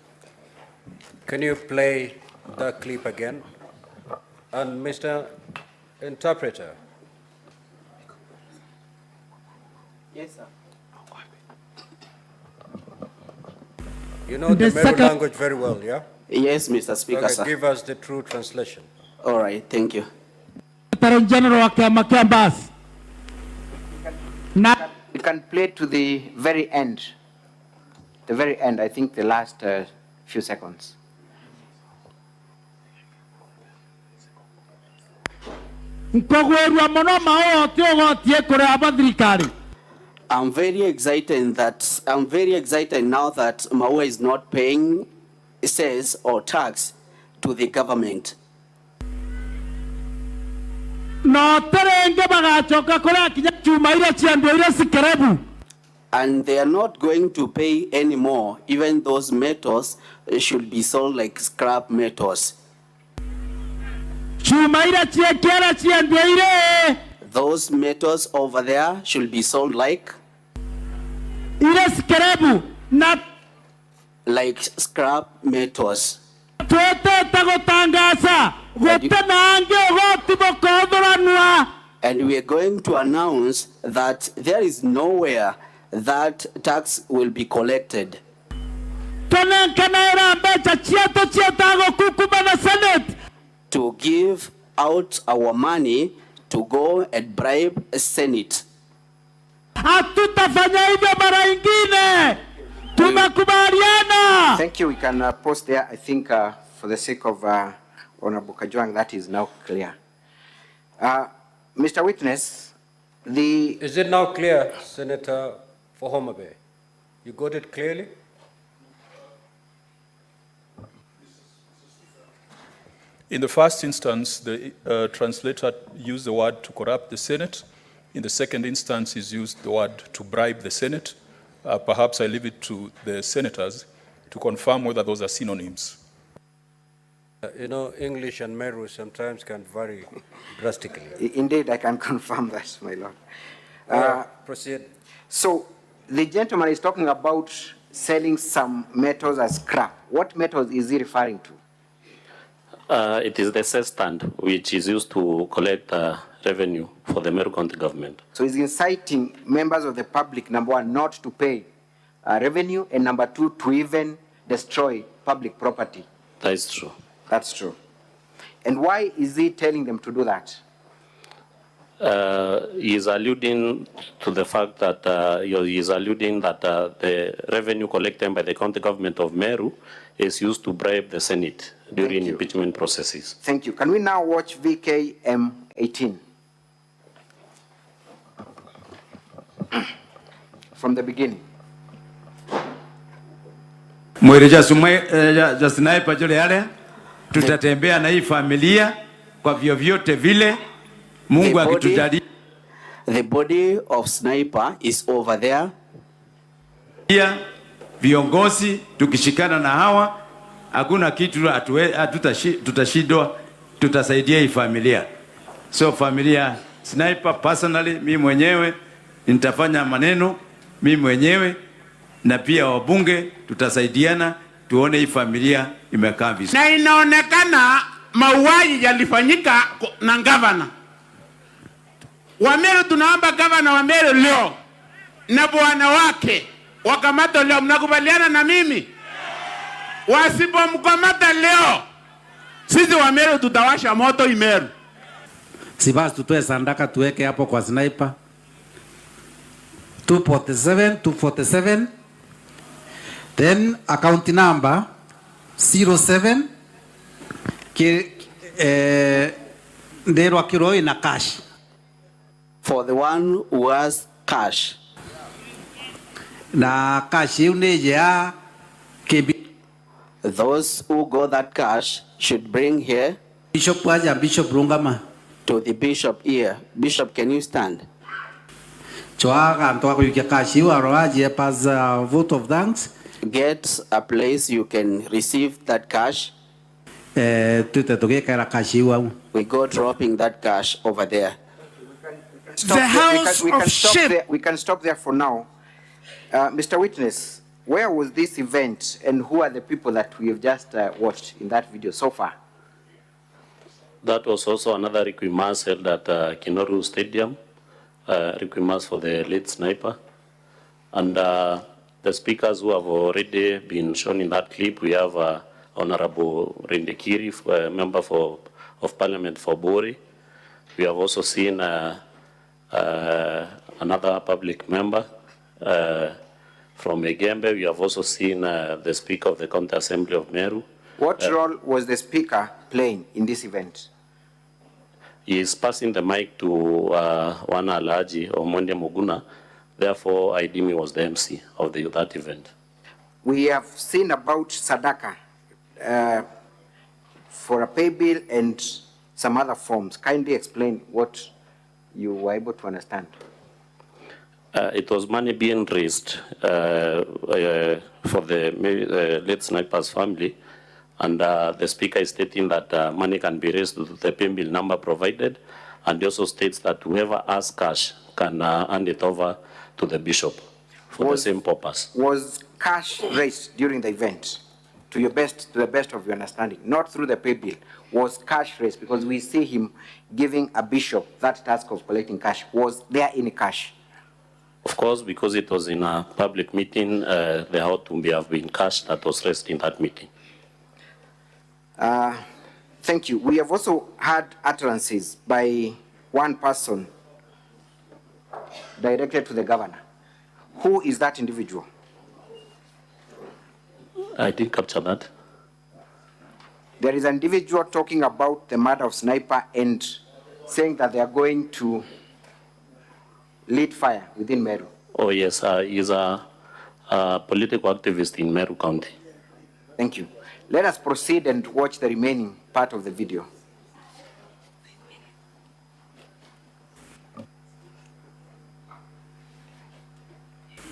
Speaker 4: Can you play the clip again? And Mr. Interpreter.
Speaker 7: Yes, sir.
Speaker 4: You know the Meru language very well, yeah?
Speaker 7: Yes, Mr. Speaker,
Speaker 4: Okay,
Speaker 7: sir.
Speaker 4: give us the true translation.
Speaker 7: All right, thank you.
Speaker 5: General
Speaker 1: You can play to the very end. The very end, I think the last few seconds.
Speaker 7: I'm very excited now that MWA is not paying cess or tax to the government. And they are not going to pay anymore. Even those metals should be sold like scrap metals. Those metals over there should be sold like scrap metals. And we are going to announce that there is nowhere that tax will be collected. To give out our money to go and bribe a Senate.
Speaker 1: Thank you. We can pause there. I think for the sake of Honorable Kajwang, that is now clear. Mr. Witness,
Speaker 4: Is it now clear, Senator for Homa Bay? You got it clearly?
Speaker 10: In the first instance, the translator used the word to corrupt the Senate. In the second instance, he's used the word to bribe the Senate. Perhaps I leave it to the senators to confirm whether those are synonyms.
Speaker 4: You know, English and Meru sometimes can vary drastically.
Speaker 1: Indeed, I can confirm that, my lord.
Speaker 4: Proceed.
Speaker 1: So, the gentleman is talking about selling some metals as scrap. What metals is he referring to?
Speaker 2: It is the cess stand, which is used to collect revenue for the Meru County government.
Speaker 1: So he's inciting members of the public, number one, not to pay revenue, and number two, to even destroy public property.
Speaker 2: That is true.
Speaker 1: That's true. And why is he telling them to do that?
Speaker 2: He is alluding to the fact that the revenue collected by the county government of Meru is used to bribe the Senate during impeachment processes.
Speaker 1: Thank you. Can we now watch VKM 18? From the beginning.
Speaker 11: Sniper jule yale tutatembea na hii familia kwa vyovyote vile Mungu akitujalia.
Speaker 7: The body of Sniper is over there.
Speaker 11: Viongozi tukishikana na hawa hakuna kitu tutashindwa, tutasaidia hii familia. So familia Sniper, personally mimi mwenyewe nitafanya maneno mimi mwenyewe, na pia wabunge tutasaidiana tuone hii familia imekaa vizuri.
Speaker 5: Na inaonekana mauaji yalifanyika na gavana wa Meru. Tunaomba gavana wa Meru leo na bwana wake wakamata leo. Mnakubaliana na mimi? Wasipomkamata leo, sisi wa Meru tutawasha moto Meru.
Speaker 12: Si basi tutoe sandaka tuweke hapo kwa Sniper. 247. Then account number 07 ndero kiroi na cash.
Speaker 7: For the one who has cash.
Speaker 12: Na cash ya
Speaker 7: those who got that cash should bring here.
Speaker 12: Bishop Rungama.
Speaker 7: To the bishop here. Bishop, can you stand?
Speaker 12: vote of thanks.
Speaker 7: Get a place you can receive that cash. We go dropping that cash over there.
Speaker 1: We can stop there for now. Mr. Witness, where was this event and who are the people that we have just watched in that video so far?
Speaker 2: That was also another requiem held at Kinoru Stadium, requiem for the late sniper. And the speakers who have already been shown in that clip, we have Honorable Rendekiri, member of Parliament for Bori. We have also seen another public member from Egembe. We have also seen the Speaker of the County Assembly of Meru.
Speaker 1: What role was the Speaker playing in this event?
Speaker 2: He is passing the mic to Wana Alaji or Monde Muguna. Therefore, I deem he was the MC of that event.
Speaker 1: We have seen about Sadaka for a pay bill and some other forms. Kindly explain what you were able to understand.
Speaker 2: It was money being raised for the late sniper's family, and the Speaker is stating that money can be raised to the pay bill number provided, and he also states that whoever has cash can hand it over to the bishop for the same purpose. Was
Speaker 1: cash raised during the event, to the best of your understanding, not through the pay bill? Was cash raised? Because we see him giving a bishop that task of collecting cash. Was there any cash?
Speaker 2: Of course, because it was in a public meeting, there ought to have been cash that was raised in that meeting.
Speaker 1: Thank you. We have also had utterances by one person directed to the governor. Who is that individual?
Speaker 2: I didn't capture that.
Speaker 1: There is an individual talking about the murder of Sniper and saying that they are going to lead fire within Meru.
Speaker 2: Oh yes, he's a political activist in Meru County.
Speaker 1: Thank you. Let us proceed and watch the remaining part of the video.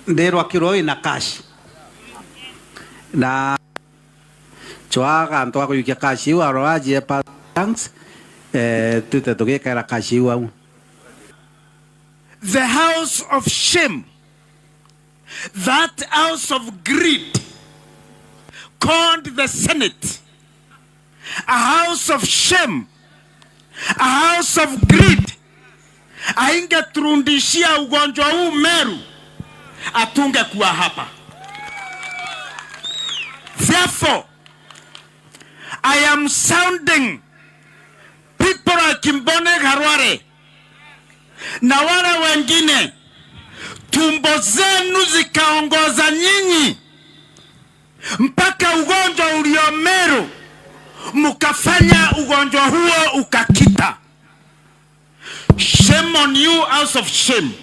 Speaker 12: Ndero akiroi na cash na choaga antwa yukia cash wa roaje pa thanks tutatoke kara cash wa.
Speaker 5: The house of shame, that house of greed called the Senate, a house of shame, a house of greed, aingeturundishia ugonjwa huu Meru, atunge kuwa hapa. Therefore, I am sounding people like Kimbone Garware na wale wengine, tumbo zenu zikaongoza nyinyi mpaka ugonjwa ulio Meru, mukafanya ugonjwa huo ukakita. Shame on you, house of shame.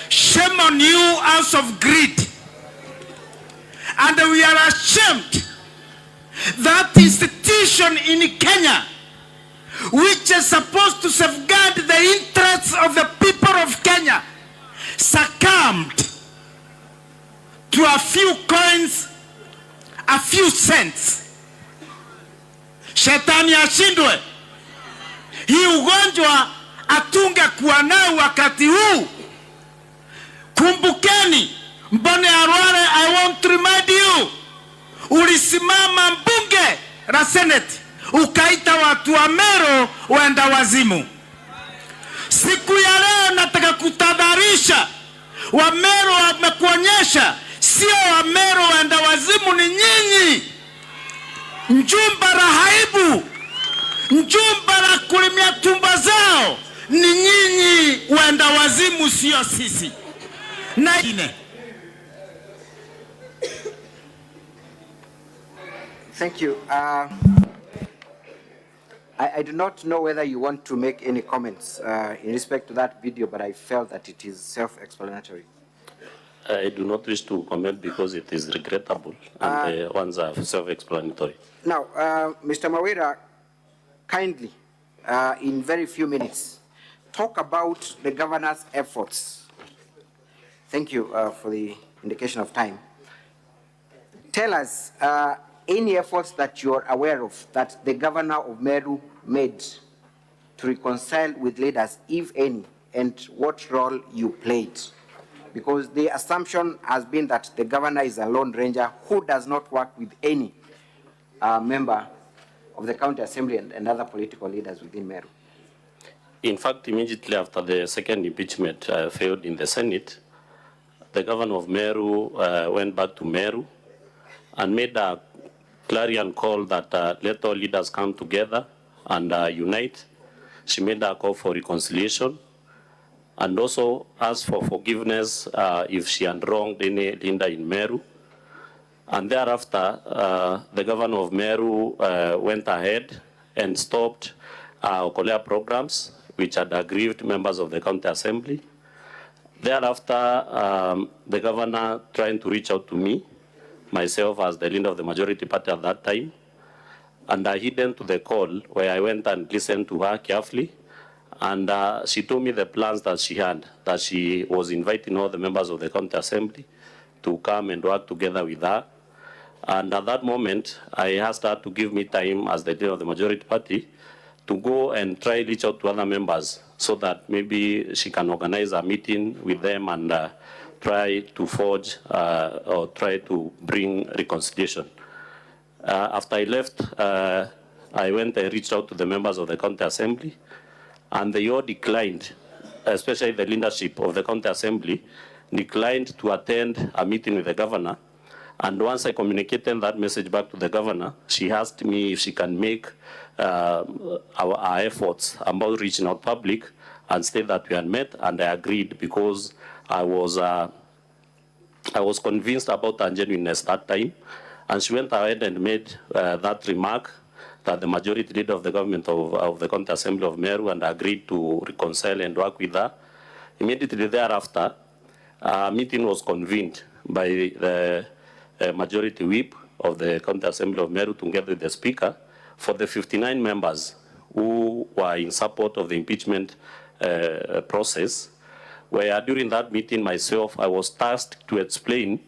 Speaker 5: Shame on you, house of greed. And we are ashamed that institution in Kenya, which is supposed to safeguard the interests of the people of Kenya, succumbed to a few coins, a few cents. Shetani ashindwe. Hii ugonjwa atunge kuwa nao wakati huu. Kumbukeni, Mbone Arware, I want to remind you, ulisimama mbunge la Senate, ukaita watu wa Meru waenda wazimu. Siku ya leo nataka kutadharisha, wa Meru wamekuonyesha, sio wa Meru waenda wazimu ni nyinyi. Njumba la haibu, njumba la kulimia tumba zao, ni nyinyi waenda wazimu, sio sisi. Na ine.
Speaker 1: Thank you. I do not know whether you want to make any comments in respect to that video, but I felt that it is self-explanatory.
Speaker 2: I do not wish to comment because it is regrettable and the ones are self-explanatory.
Speaker 1: Now, Mr. Kawira, kindly, in very few minutes, talk about the governor's efforts. Thank you for the indication of time. Tell us any efforts that you are aware of that the governor of Meru made to reconcile with leaders, if any, and what role you played. Because the assumption has been that the governor is a lone ranger who does not work with any member of the county assembly and other political leaders within Meru.
Speaker 2: In fact, immediately after the second impeachment failed in the Senate, the governor of Meru went back to Meru and made a clarion call that let all leaders come together and unite. She made a call for reconciliation and also asked for forgiveness if she had wronged any leader in Meru. And thereafter, the governor of Meru went ahead and stopped Okolea programs, which had aggrieved members of the county assembly. Thereafter, the governor trying to reach out to me, myself as the leader of the majority party at that time, and I hidden to the call where I went and listened to her carefully. And she told me the plans that she had, that she was inviting all the members of the county assembly to come and work together with her. And at that moment, I asked her to give me time as the leader of the majority party to go and try to reach out to other members so that maybe she can organize a meeting with them and try to forge or try to bring reconciliation. After I left, I went and reached out to the members of the county assembly, and they all declined, especially the leadership of the county assembly, declined to attend a meeting with the governor. And once I communicated that message back to the governor, she asked me if she can make our efforts about reaching out public and state that we had met, and I agreed because I was convinced about her genuineness that time. And she went ahead and made that remark that the majority leader of the government of the county assembly of Meru and agreed to reconcile and work with her. Immediately thereafter, a meeting was convened by the majority whip of the county assembly of Meru together with the speaker for the 59 members who were in support of the impeachment process, where during that meeting myself, I was tasked to explain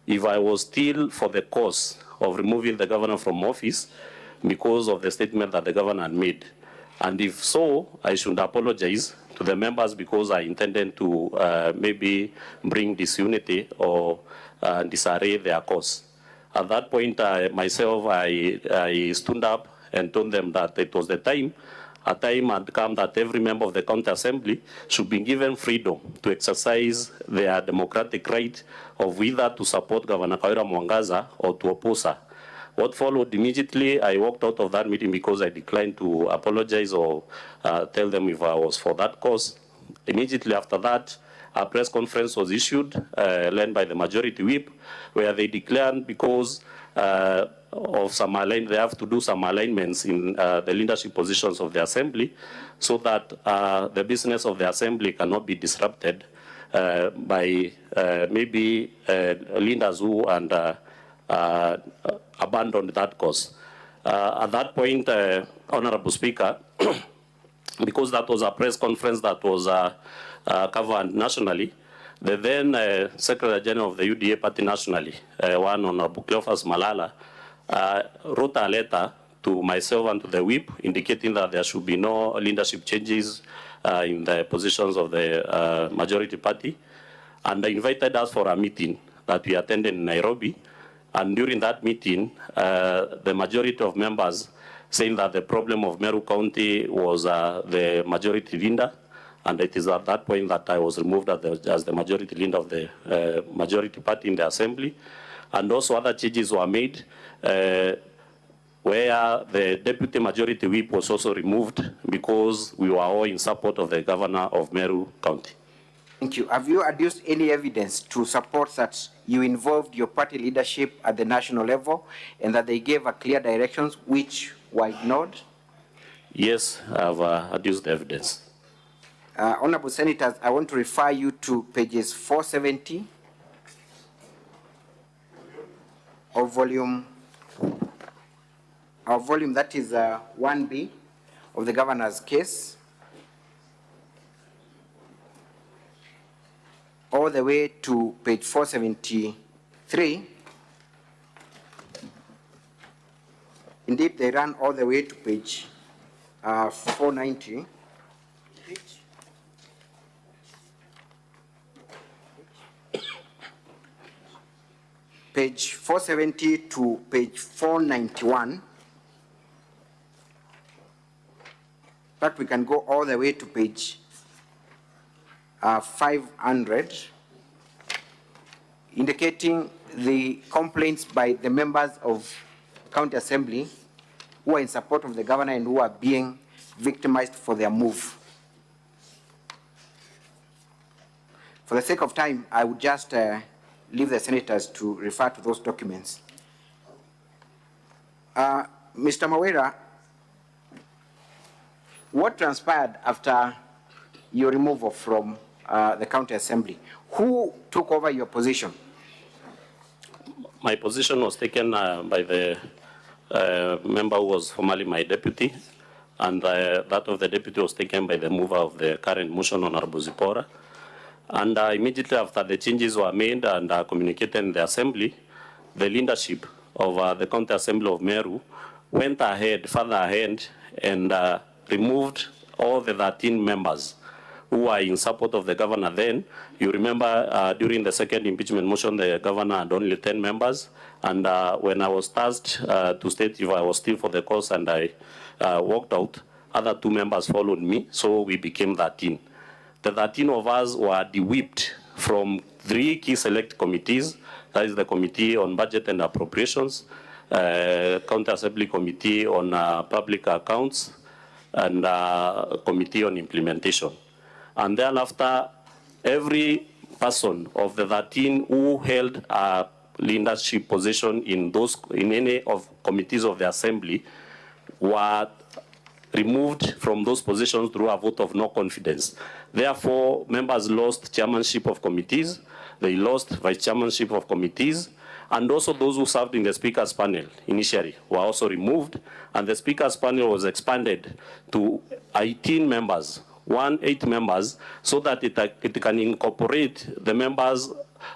Speaker 2: if I was still for the cause of removing the governor from office because of the statement that the governor had made. And if so, I should apologize to the members because I intended to maybe bring disunity or disarray their cause. At that point, myself, I stood up and told them that it was the time. A time had come that every member of the county assembly should be given freedom to exercise their democratic right of either to support Governor Kawira MWANGAZA or to oppose her. What followed immediately, I walked out of that meeting because I declined to apologize or tell them if I was for that cause. Immediately after that, a press conference was issued, led by the majority whip, where they declared because of some they have to do some alignments in the leadership positions of the assembly so that the business of the assembly cannot be disrupted by maybe leaders who abandoned that cause. At that point, Honorable Speaker, because that was a press conference that was covered nationally, the then Secretary General of the UDA party nationally, one Honorable Cleophas Malala, wrote a letter to myself and to the whip indicating that there should be no leadership changes in the positions of the majority party, and invited us for a meeting that we attended in Nairobi. And during that meeting, the majority of members saying that the problem of Meru County was the majority leader, and it is at that point that I was removed as the majority leader of the majority party in the assembly. And also other changes were made where the deputy majority whip was also removed because we were all in support of the governor of Meru County.
Speaker 1: Thank you. Have you adduced any evidence to support that you involved your party leadership at the national level and that they gave a clear directions which were ignored?
Speaker 2: Yes, I have adduced evidence.
Speaker 1: Honorable Senators, I want to refer you to pages 470 of volume that is 1B of the governor's case. all the way to page 473. Indeed, they run all the way to page 490. Page 470 to page 491. But we can go all the way to page 500, indicating the complaints by the members of County Assembly who are in support of the governor and who are being victimized for their move. For the sake of time, I would just leave the senators to refer to those documents. Mr. Kawira, what transpired after your removal from the County Assembly? Who took over your position?
Speaker 2: My position was taken by the member who was formerly my deputy, and that of the deputy was taken by the mover of the current motion, Honorable Zipporah. And immediately after the changes were made and communicated in the Assembly, the leadership of the County Assembly of Meru went further ahead, and removed all the 13 members who were in support of the governor then. You remember during the second impeachment motion, the governor had only 10 members. And when I was tasked to state if I was still for the cause and I walked out, other 2 members followed me, so we became 13. The 13 of us were de-whipped from 3 key select committees. That is the Committee on Budget and Appropriations, County Assembly Committee on Public Accounts, and Committee on Implementation. And then after, every person of the 13 who held a leadership position in any of committees of the Assembly were removed from those positions through a vote of no confidence. Therefore, members lost chairmanship of committees, they lost vice chairmanship of committees, and also those who served in the Speaker's panel initially were also removed, and the Speaker's panel was expanded to 18 members, 8 members, so that it can incorporate the members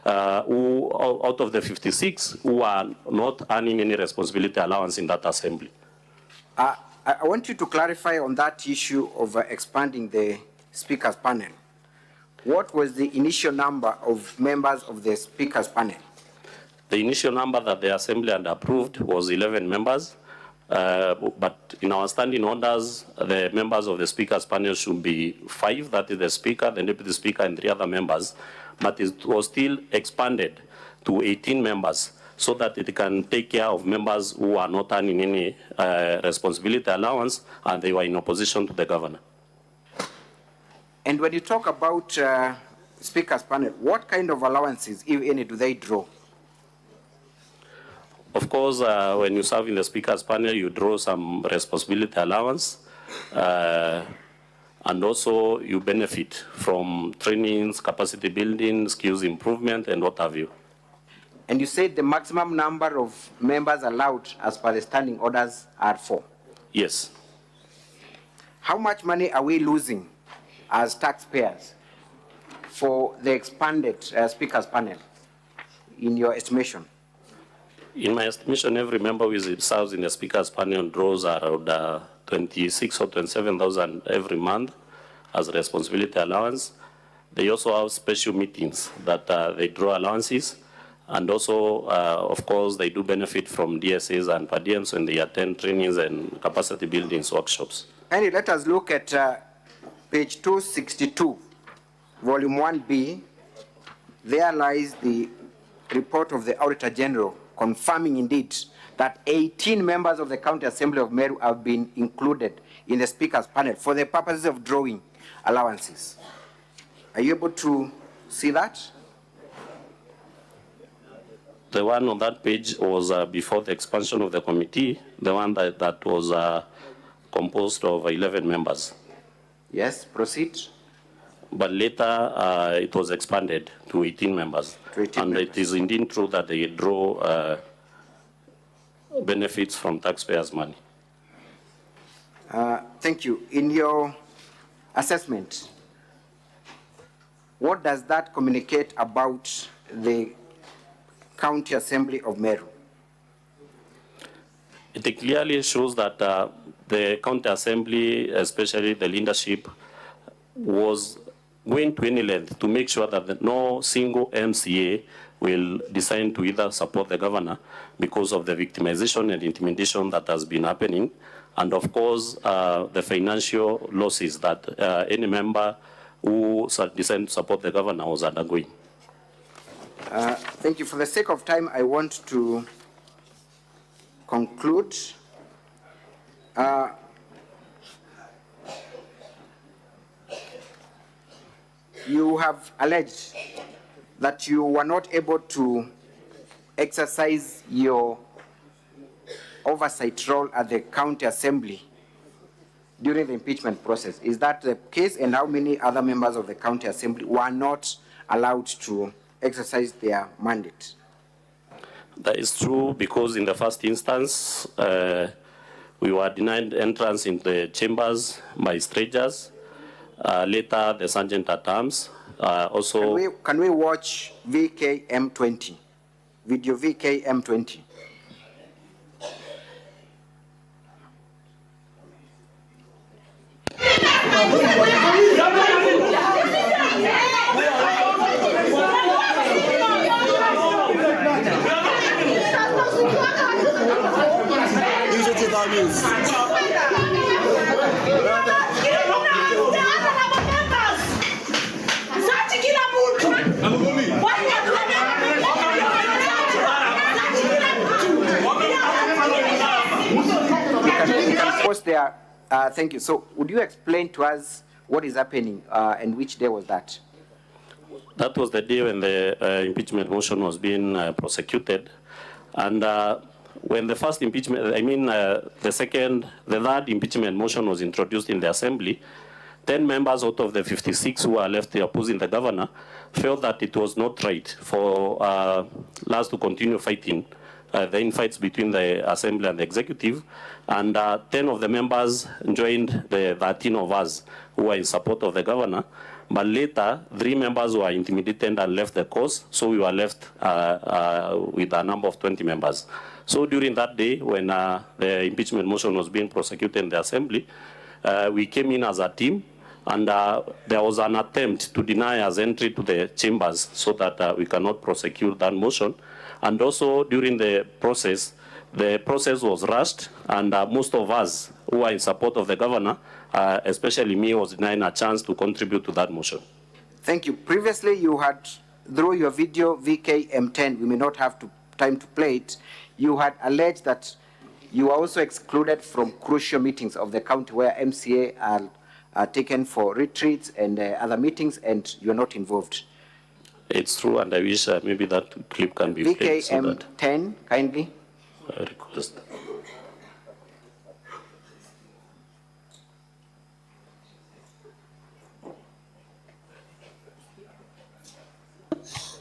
Speaker 2: who, out of the 56, who are not earning any responsibility allowance in that Assembly.
Speaker 1: I want you to clarify on that issue of expanding the Speaker's panel. What was the initial number of members of the Speaker's panel?
Speaker 2: The initial number that the Assembly had approved was 11 members, but in our standing orders, the members of the Speaker's panel should be 5, that is the Speaker, the Deputy Speaker, and 3 other members, but it was still expanded to 18 members, so that it can take care of members who are not earning any responsibility allowance and they were in opposition to the governor.
Speaker 1: And when you talk about Speaker's panel, what kind of allowances, if any, do they draw?
Speaker 2: Of course, when you serve in the Speaker's panel, you draw some responsibility allowance, and also you benefit from trainings, capacity building, skills improvement, and what have you.
Speaker 1: And you said the maximum number of members allowed as per the standing orders are 4.
Speaker 2: Yes.
Speaker 1: How much money are we losing as taxpayers for the expanded Speaker's panel, in your estimation?
Speaker 2: In my estimation, every member who serves in the Speaker's panel draws around 26 or 27,000 every month as responsibility allowance. They also have special meetings that they draw allowances. And also, of course, they do benefit from DSAs and per diems when they attend trainings and capacity building workshops.
Speaker 1: And let us look at page 262, volume 1B. There lies the report of the Auditor General confirming indeed that 18 members of the County Assembly of Meru have been included in the Speaker's panel for the purposes of drawing allowances. Are you able to see that?
Speaker 2: The one on that page was before the expansion of the committee, the one that was composed of 11 members.
Speaker 1: Yes, proceed.
Speaker 2: But later it was expanded to 18 members. And it is indeed true that they draw benefits from taxpayers' money.
Speaker 1: Thank you. In your assessment, What does that communicate about the County Assembly of Meru?
Speaker 2: It clearly shows that the County Assembly, especially the leadership, was going to any length to make sure that no single MCA will decide to either support the governor because of the victimization and intimidation that has been happening, and of course the financial losses that any member who decided to support the governor was undergoing.
Speaker 1: Thank you. For the sake of time, I want to conclude. You have alleged that you were not able to exercise your oversight role at the County Assembly during the impeachment process. Is that the case? And how many other members of the County Assembly were not allowed to exercise their mandate?
Speaker 2: That is true, because in the first instance, we were denied entrance in the chambers by strangers. Later, the sergeant at arms. Also,
Speaker 1: can we watch VKM20? Video VKM20. There. Thank you. So would you explain to us what is happening and which day was that?
Speaker 2: That was the day when the impeachment motion was being prosecuted. And when the first impeachment, the third impeachment motion was introduced in the Assembly, 10 members out of the 56 who are left opposing the governor felt that it was not right for us to continue fighting the infights between the Assembly and the Executive, and 10 of the members joined the 13 of us who were in support of the governor, but later 3 members were intimidated and left the cause, so we were left with a number of 20 members. So during that day, when the impeachment motion was being prosecuted in the Assembly, we came in as a team, and there was an attempt to deny us entry to the chambers so that we cannot prosecute that motion. And also during the process was rushed, and most of us who are in support of the governor, especially me, was denied a chance to contribute to that motion.
Speaker 1: Thank you. Previously, you had, through your video VKM10, we may not have time to play it, you had alleged that you were also excluded from crucial meetings of the county where MCA are taken for retreats and other meetings, and you're not involved.
Speaker 2: It's true, and I wish maybe that clip can be played.
Speaker 1: VKM10, kindly.
Speaker 2: I request.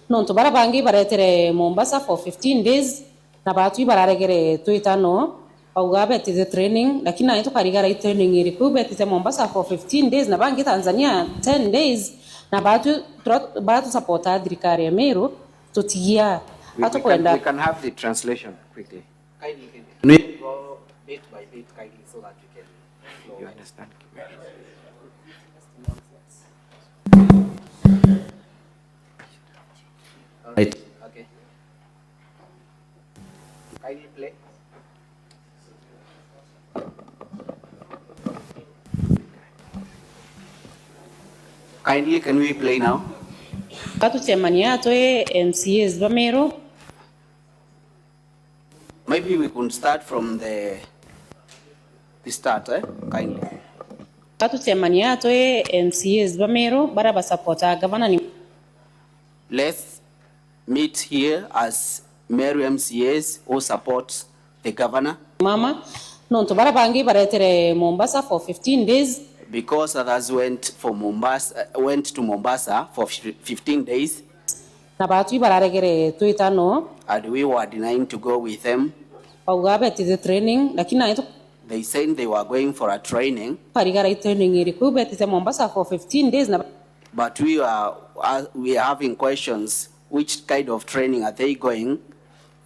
Speaker 13: Nonto barabangi baretere Mombasa for 15 days na batu bararegere tuitano paugabe tize training, lakini na ito karigara training irikube tize Mombasa for 15 days na bangi Tanzania 10 days na batu supporta adrikari ya Meru tutia ato kwenda.
Speaker 1: We can have the translation quickly.
Speaker 7: Kindly, can we go bit by bit kindly so that we can
Speaker 1: you understand?
Speaker 7: Right.
Speaker 1: Okay. Kindly play.
Speaker 7: Kindly, can we play now?
Speaker 13: Katu temania toe MCAs ba Meru.
Speaker 7: Maybe we could start from the start, kindly.
Speaker 13: Katu temania toe MCAs ba Meru bara ba supporta governor ni.
Speaker 7: Let's meet here as Meru MCAs who support the governor.
Speaker 13: Mama, nonto barabangi baretere Mombasa for 15 days.
Speaker 7: Because others went to Mombasa for 15 days.
Speaker 13: Na batu bararegere tuitano.
Speaker 7: And we were denying to go with them.
Speaker 13: Paugabe tize training, lakini na ito.
Speaker 7: They said they were going for a training.
Speaker 13: Parigara training irikube tize Mombasa for 15 days na.
Speaker 7: but we are having questions. Which kind of training are they going?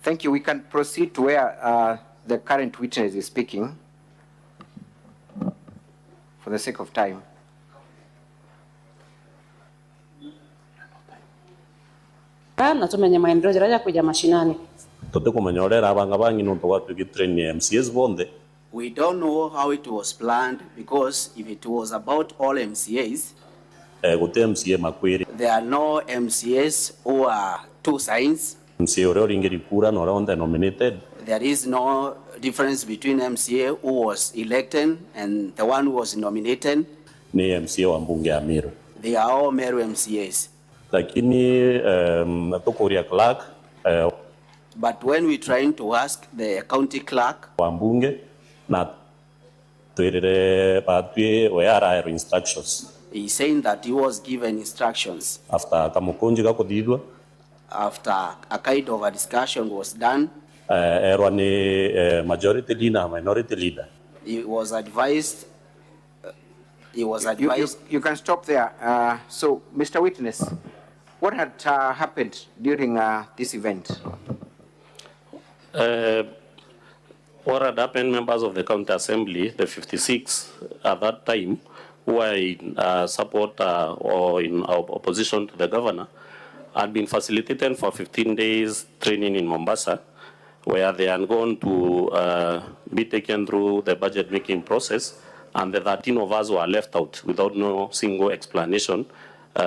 Speaker 1: Thank you. We can proceed to where the current witness is speaking for the sake of time.
Speaker 13: Na tumenye maendeleo jiraja kuja mashinani.
Speaker 7: We don't know how it was planned, because if it was about all MCAs, there are no MCAs who are two signs. There is no difference between MCA who was elected and the one who was nominated. They are all Meru MCAs. But when we trying to ask the county clerk, he's saying that he was given instructions. After a kind of a discussion was done,
Speaker 2: majority leader, minority leader.
Speaker 7: He was advised.
Speaker 1: You can stop there. So, Mr. Witness, what had happened during this event?
Speaker 2: What had happened, members of the county assembly, the 56 at that time, who were in support or in opposition to the governor, had been facilitated for 15 days training in Mombasa, where they are going to be taken through the budget making process, and the 13 of us were left out without no single explanation,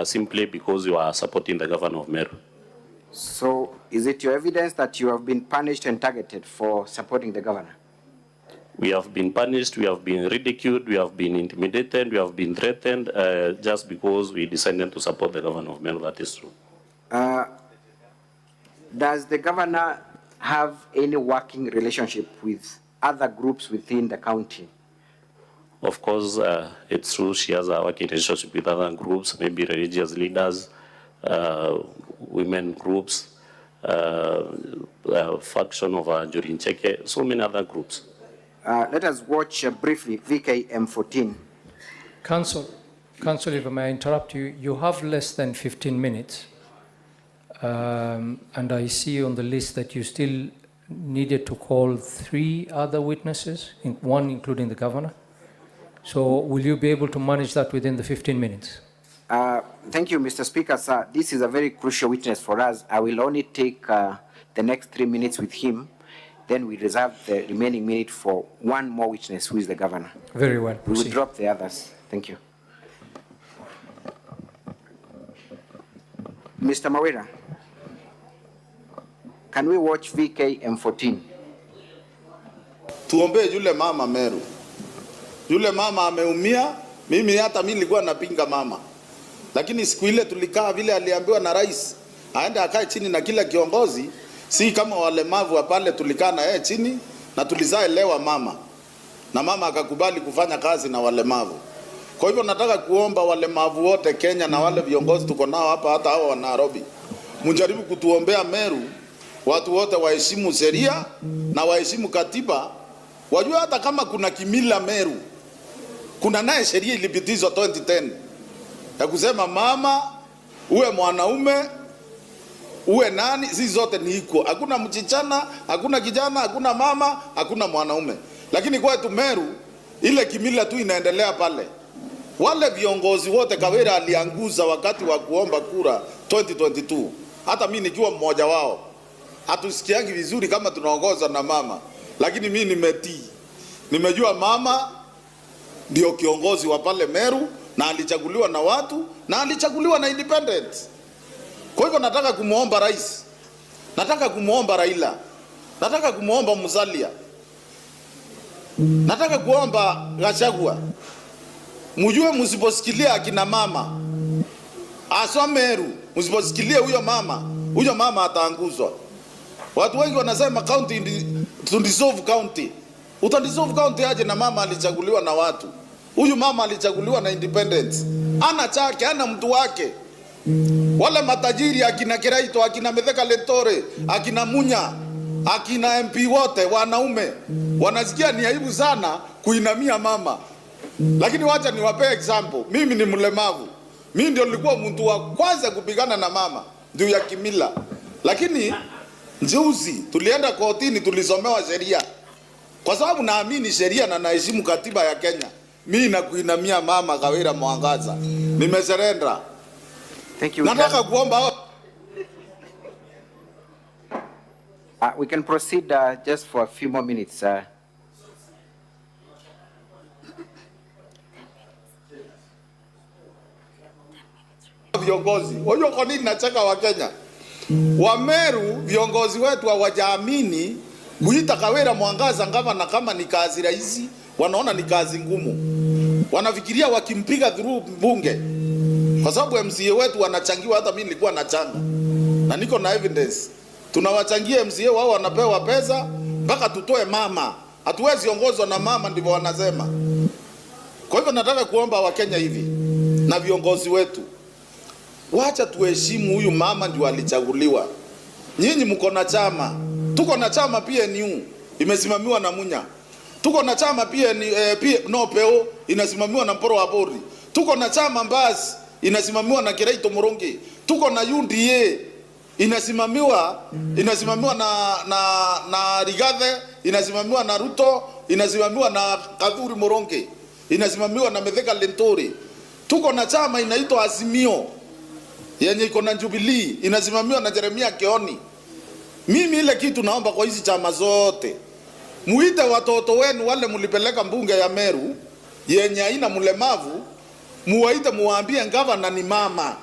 Speaker 2: simply because you are supporting the governor of Meru.
Speaker 1: So, is it your evidence that you have been punished and targeted for supporting the governor?
Speaker 2: We have been punished, we have been ridiculed, we have been intimidated, we have been threatened just because we decided to support the governor of Meru. That is true.
Speaker 1: Does the governor have any working relationship with other groups within the county?
Speaker 2: Of course, it's true she has a working relationship with other groups, maybe religious leaders, women groups, faction of Jurin Cheke, so many other groups.
Speaker 1: Let us watch briefly VKM14.
Speaker 14: Council, if I may interrupt you, you have less than 15 minutes. And I see on the list that you still needed to call 3 other witnesses, one including the governor. So will you be able to manage that within the 15 minutes?
Speaker 1: Thank you, Mr. Speaker, sir. This is a very crucial witness for us. I will only take the next 3 minutes with him. Then we reserve the remaining minute for one more witness, who is the governor.
Speaker 14: Very well.
Speaker 1: We will drop the others. Thank you. Mr. Kawira, can we watch VKM14?
Speaker 5: Tuombe yule mama Meru. Yule mama ameumia, mimi hata mimi nilikuwa napinga mama. Lakini siku ile tulikaa vile aliambiwa na rais, aende akae chini na kila kiongozi, si kama walemavu pale tulikaa na yeye chini na tulizaelewa mama. Na mama akakubali kufanya kazi na walemavu. Kwa hivyo nataka kuomba walemavu wote Kenya na wale viongozi tuko nao hapa, hata hao wa Nairobi, mjaribu kutuombea Meru, watu wote waheshimu sheria na waheshimu katiba. Wajua hata kama kuna kimila Meru, kuna naye sheria ilipitizwa 2010 ya kusema mama uwe mwanaume uwe nani, sisi zote ni equal. Hakuna mchichana, hakuna kijana, hakuna mama, hakuna mwanaume. Lakini kwetu Meru ile kimila tu inaendelea pale. Wale viongozi wote Kawira alianguza wakati wa kuomba kura 2022. Hata mimi nikiwa mmoja wao. Hatusikiangi vizuri kama tunaongoza na mama. Lakini mimi nimetii. Nimejua mama ndio kiongozi wa pale Meru, na alichaguliwa na watu, na alichaguliwa na independent. Kwa hivyo nataka kumuomba rais, nataka kumuomba Raila, nataka kumuomba Musalia, nataka kuomba Gachagua. Mjue msiposikilia akina mama aswa Meru, msiposikilia huyo mama ataanguzwa. Watu wengi wanasema county to dissolve county. Utadissolve county aje na mama alichaguliwa na watu? Huyu mama alichaguliwa na independence. Ana chake, ana mtu wake. Wale matajiri akina Kiraito, akina Metheka Lentore, akina Munya, akina MP wote wanaume wanasikia ni aibu sana kuinamia mama. Lakini wacha niwape example. Mimi ni mlemavu.
Speaker 15: Mimi ndio nilikuwa mtu wa kwanza kupigana na mama juu ya kimila. Lakini juzi tulienda kotini, tulisomewa sheria. Kwa sababu naamini sheria na naheshimu katiba ya Kenya. Mimi nakuinamia mama Kawira Mwangaza. Nimeserenda.
Speaker 1: Thank you.
Speaker 15: Nataka kuomba
Speaker 1: we can proceed just for a few more minutes.
Speaker 15: Viongozi. Wajua kwa nini nacheka wa Kenya? Wa Meru viongozi wetu hawajaamini kuita Kawira Mwangaza kama ni kazi rahisi, wanaona ni kazi ngumu. Wanafikiria wakimpiga through bunge. Kwa sababu MCA wetu wanachangiwa, hata mimi nilikuwa nachanga. Na niko na evidence. Tunawachangia MCA, wao wanapewa pesa mpaka tutoe mama. Hatuwezi ongozwa na mama, ndivyo wanasema. Kwa hivyo nataka kuomba wa Kenya hivi na viongozi wetu, wacha tuheshimu huyu mama, ndio alichaguliwa. Nyinyi mko na chama, tuko na chama PNU imesimamiwa na Munya. Tuko na chama PNO inasimamiwa na Mporo wa Bori. Tuko na chama Mbasi inasimamiwa na Kiraito Moronge. Tuko na UDA inasimamiwa na Rigathi, inasimamiwa na Ruto, inasimamiwa na Kadhuri Moronge, inasimamiwa na Metheka Lentori. Tuko na chama inaitwa Azimio yenye iko na Jubilee, inasimamiwa na Jeremia Keoni. Mimi ile kitu naomba kwa hizi chama zote, muite watoto wenu wale mulipeleka mbunge ya Meru yenye haina mlemavu, muwaite muwaambie gavana ni mama.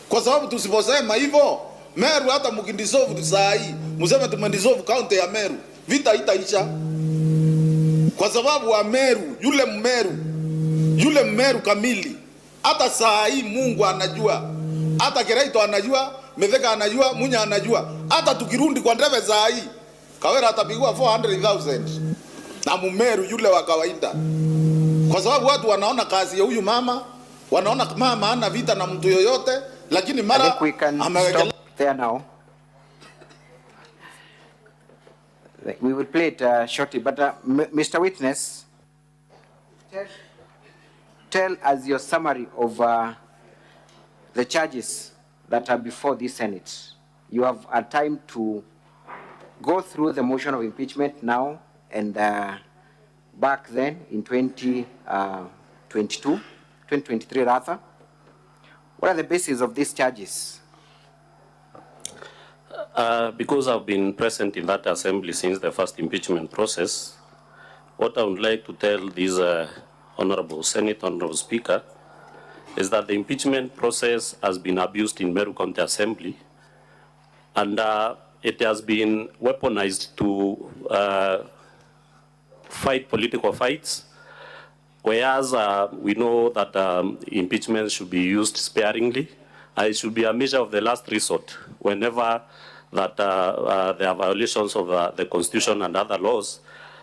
Speaker 15: Kwa sababu tusiposema hivyo, Meru hata mkindisolve saa hii, mseme tumendissolve county ya Meru, vita itaisha. Kwa sababu wa Meru, yule Mmeru kamili, hata saa hii Mungu anajua, hata Kiraito anajua, Metheka anajua, Munya anajua, hata tukirundi kwa ndeve saa hii, Kawira atapigwa 400,000 na Mmeru yule wa kawaida. Kwa sababu watu wanaona kazi ya huyu mama, wanaona mama hana vita na mtu yoyote, lakini mara
Speaker 1: stop there now. We will play it shortly, but Mr. Witness, tell us your summary of the charges that are before the Senate. You have a time to go through the motion of impeachment now and back then in 2023 rather. What are the basis of these charges?
Speaker 2: Because I've been present in that assembly since the first impeachment process, what I would like to tell this Honorable Senate, Honorable Speaker, is that the impeachment process has been abused in Meru County Assembly, and it has been weaponized to fight political fights, whereas we know that impeachment should be used sparingly. It should be a measure of the last resort whenever that there are violations of the Constitution and other laws.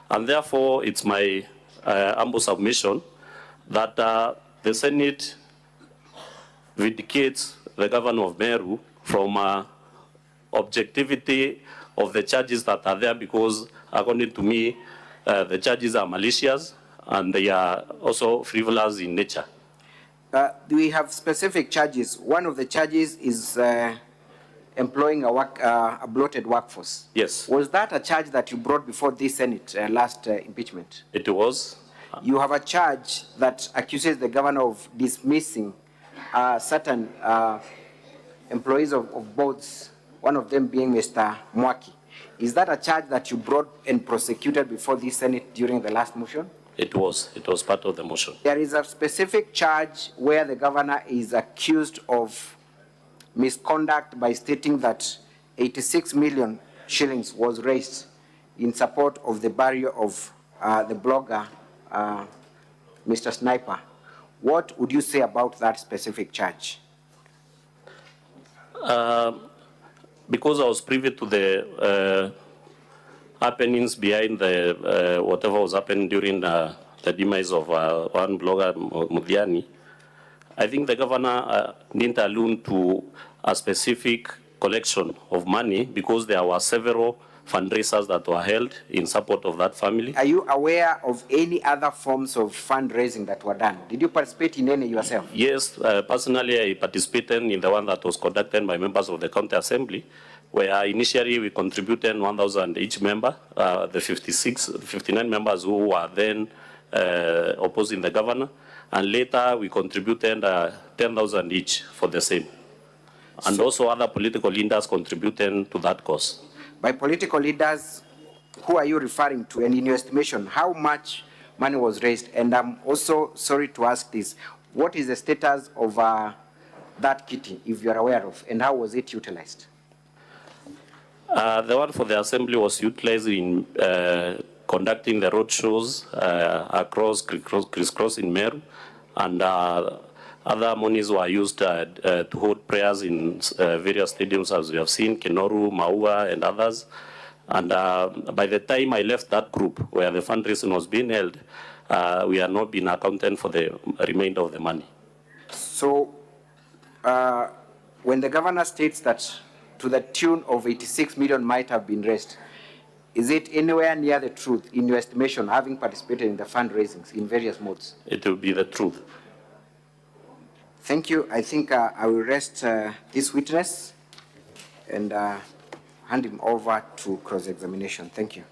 Speaker 2: And therefore, it's my humble submission that the Senate vindicates the governor of Meru from objectivity of the charges that are there, because according to me, the charges are malicious and they are also frivolous in nature.
Speaker 1: Do we have specific charges? One of the charges is employing a bloated workforce.
Speaker 2: Yes.
Speaker 1: Was that a charge that you brought before this Senate last impeachment?
Speaker 2: It was.
Speaker 1: You have a charge that accuses the governor of dismissing certain employees of boards, one of them being Mr. Mwaki. Is that a charge that you brought and prosecuted before this Senate during the last motion?
Speaker 2: It was. It was part of the motion.
Speaker 1: There is a specific charge where the governor is accused of misconduct by stating that 86 million shillings was raised in support of the burial of the blogger, Mr. Sniper. What would you say about that specific charge?
Speaker 2: Because I was privy to the happenings behind the whatever was happening during the demise of one blogger, Mudhiani, I think the governor didn't allude to a specific collection of money because there were several fundraisers that were held in support of that family.
Speaker 1: Are you aware of any other forms of fundraising that were done? Did you participate in any yourself?
Speaker 2: Yes, personally I participated in the one that was conducted by members of the county assembly, where initially we contributed 1,000 each member, the 59 members who were then opposing the governor, and later we contributed 10,000 each for the same. And also other political leaders contributed to that cause.
Speaker 1: By political leaders, who are you referring to? And in your estimation, how much money was raised? And I'm also sorry to ask this, what is the status of that kitty, if you're aware of, and how was it utilized?
Speaker 2: The one for the assembly was utilized in conducting the road shows across crisscross in Meru, and other monies were used to hold prayers in various stadiums, as we have seen, Kenoru, Maua, and others. And by the time I left that group where the fundraising was being held, we had not been accounted for the remainder of the money.
Speaker 1: So, when the governor states that to the tune of 86 million might have been raised, is it anywhere near the truth in your estimation, having participated in the fundraisings in various modes?
Speaker 2: It will be the truth.
Speaker 1: Thank you. I think I will rest this witness and hand him over to cross-examination. Thank you.